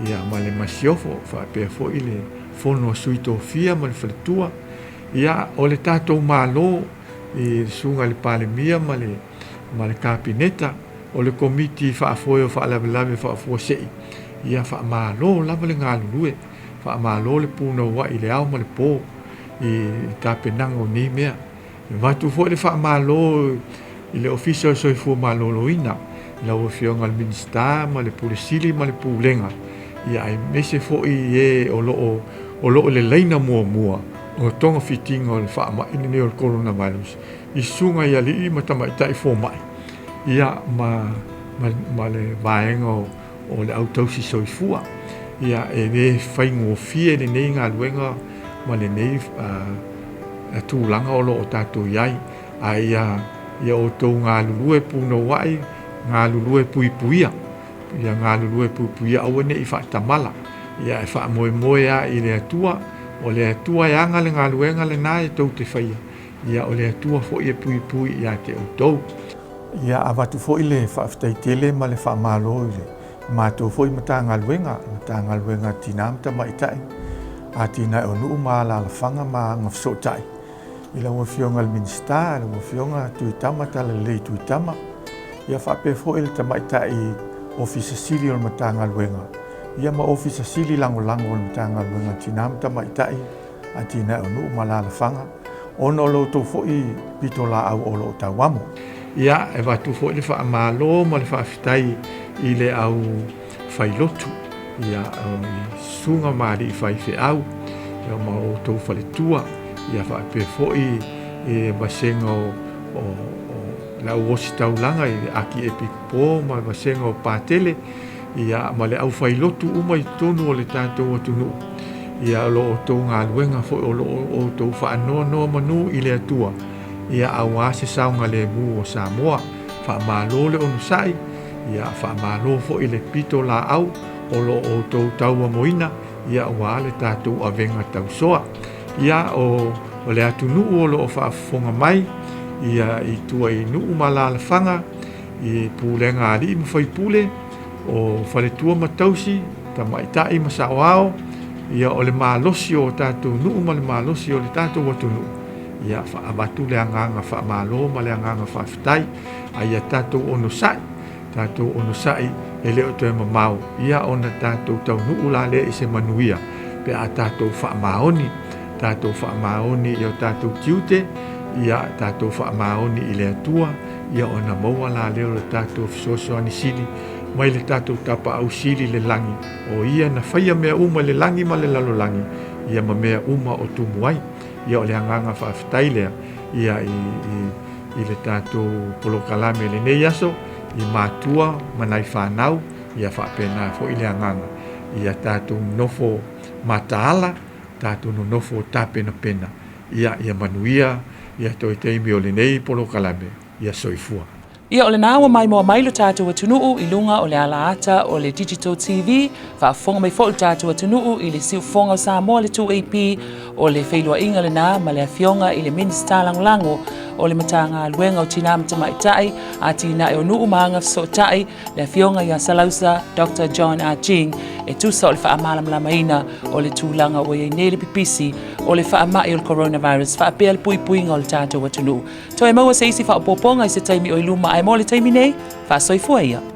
ia ma le masiofo whaapea fo ile fono suito fia ma le whaletua ia o le tātou malo i sunga le palemia ma le kapineta o le komiti whaafoe o whaalawelawe whaafua sei ia whaamalo lava le ngālulue whaamalo le puna ua i le au ma le pō i tāpenanga o ni mea watu fo le whaamalo i le ofisa soifua maloloina la o fionga le minista ma le pulisili ma le pulenga ia ai mese fo i e o loo le leina mua o tonga fitinga o le whaama ini o le coronavirus i sunga ia li i matamaitai fo mai ia ma le vaenga o le autosi soifua ia e ne whaingo fie le nei ngā luenga ma le nei tūlanga o loo tātou iai a ia o tō ngā lulue puno wai ngā lulue puipuia ia ngā lulue puipuia au ne i whaatamala ia e whaamoe a i le atua o le atua e anga le ngā luenga le nā e tau te whaia ia o le atua fo i e puipui ia te o tau ia a watu fo i le whaafitai tele ma le whaamalo i le mātou fo i mata ngā luenga tina mta maitai a tina e o nuu maa la whanga maa ngafsotai i la ua fionga le minista, la ua fionga tuitama ta le lei tuitama ia whape fo i le tamaitai ofisa sili o le mata ngā luenga ia ma ofisa sili lango o le mata ngā luenga tina mta maitai a tina e o nuu maa la whanga ono lo to fo i pito la au o lo tawamo ia e watu fo i le whaamalo ma le whaafitai i le au whailotu ia sunga maari i whaife au ia ma o tau whaletua ia whaape fo i masenga o lau osi taulanga i aki e pipo ma masenga o pātele ia ma le au whailotu uma i tonu o le tātou atunu ia lo o tau ngā luenga fo o tau whaanoa noa manu i le atua ia au ase saunga le mu o Samoa whaamalo le onu sai ia whaamalo fo i le pito la au o lo o tau taua moina ia ua le tātou avenga tau soa ia o le atu nuu o lo o whaafonga mai ia i tua i nuu malala whanga i pūlenga ali i mawhai pūle o whaletua matausi ta maitai masawao ia o le malosi o tātou nuu ma le malosi o le tātou watu nuu ia whaabatu le anganga whaamalo ma le anganga whaafitai a ia tātou ono sai e leo toe mamau ia ona tātou tau nuu la le i se manuia pe a tātou whaamaoni i o tātou tiute ia tātou whaamaoni i le atua ia ona maua la leo le tātou fisosoani sili mai le tātou tapa au sili le langi o ia na whaia mea uma le langi ma le lalolangi ia ma mea uma o tumuai ia o le anganga whaafitai lea ia i le tātou polokalame le nei aso i mātua manai whanau ia whaapena fo i le anganga ia tātou nofo mataala tātou nofo tāpena pena ia manuia ia toi teimi o le nei polokalame ia soifua Ia o le nāua mai moa mailu tātou atunuu i lunga o le alaata o le Digital TV, whaafonga mai fo tātou atunuu i le siufonga o Samoa le 2AP o le whailua inga le nā ma le awhionga i le minista langolango o le matanga luenga o tina mtamaitai a tina e o nuu maanga fsotai le awhionga i a Salausa Dr. John R. Jing e tusa o le whaamalamlamaina o le tūlanga o iei nele pipisi o le whaamai o le coronavirus whaapea le puipuinga o le tātou atunuu. Toi maua se isi whaapoponga i se taimi o iluma ai mo le taimi nei, whaasoifua ia.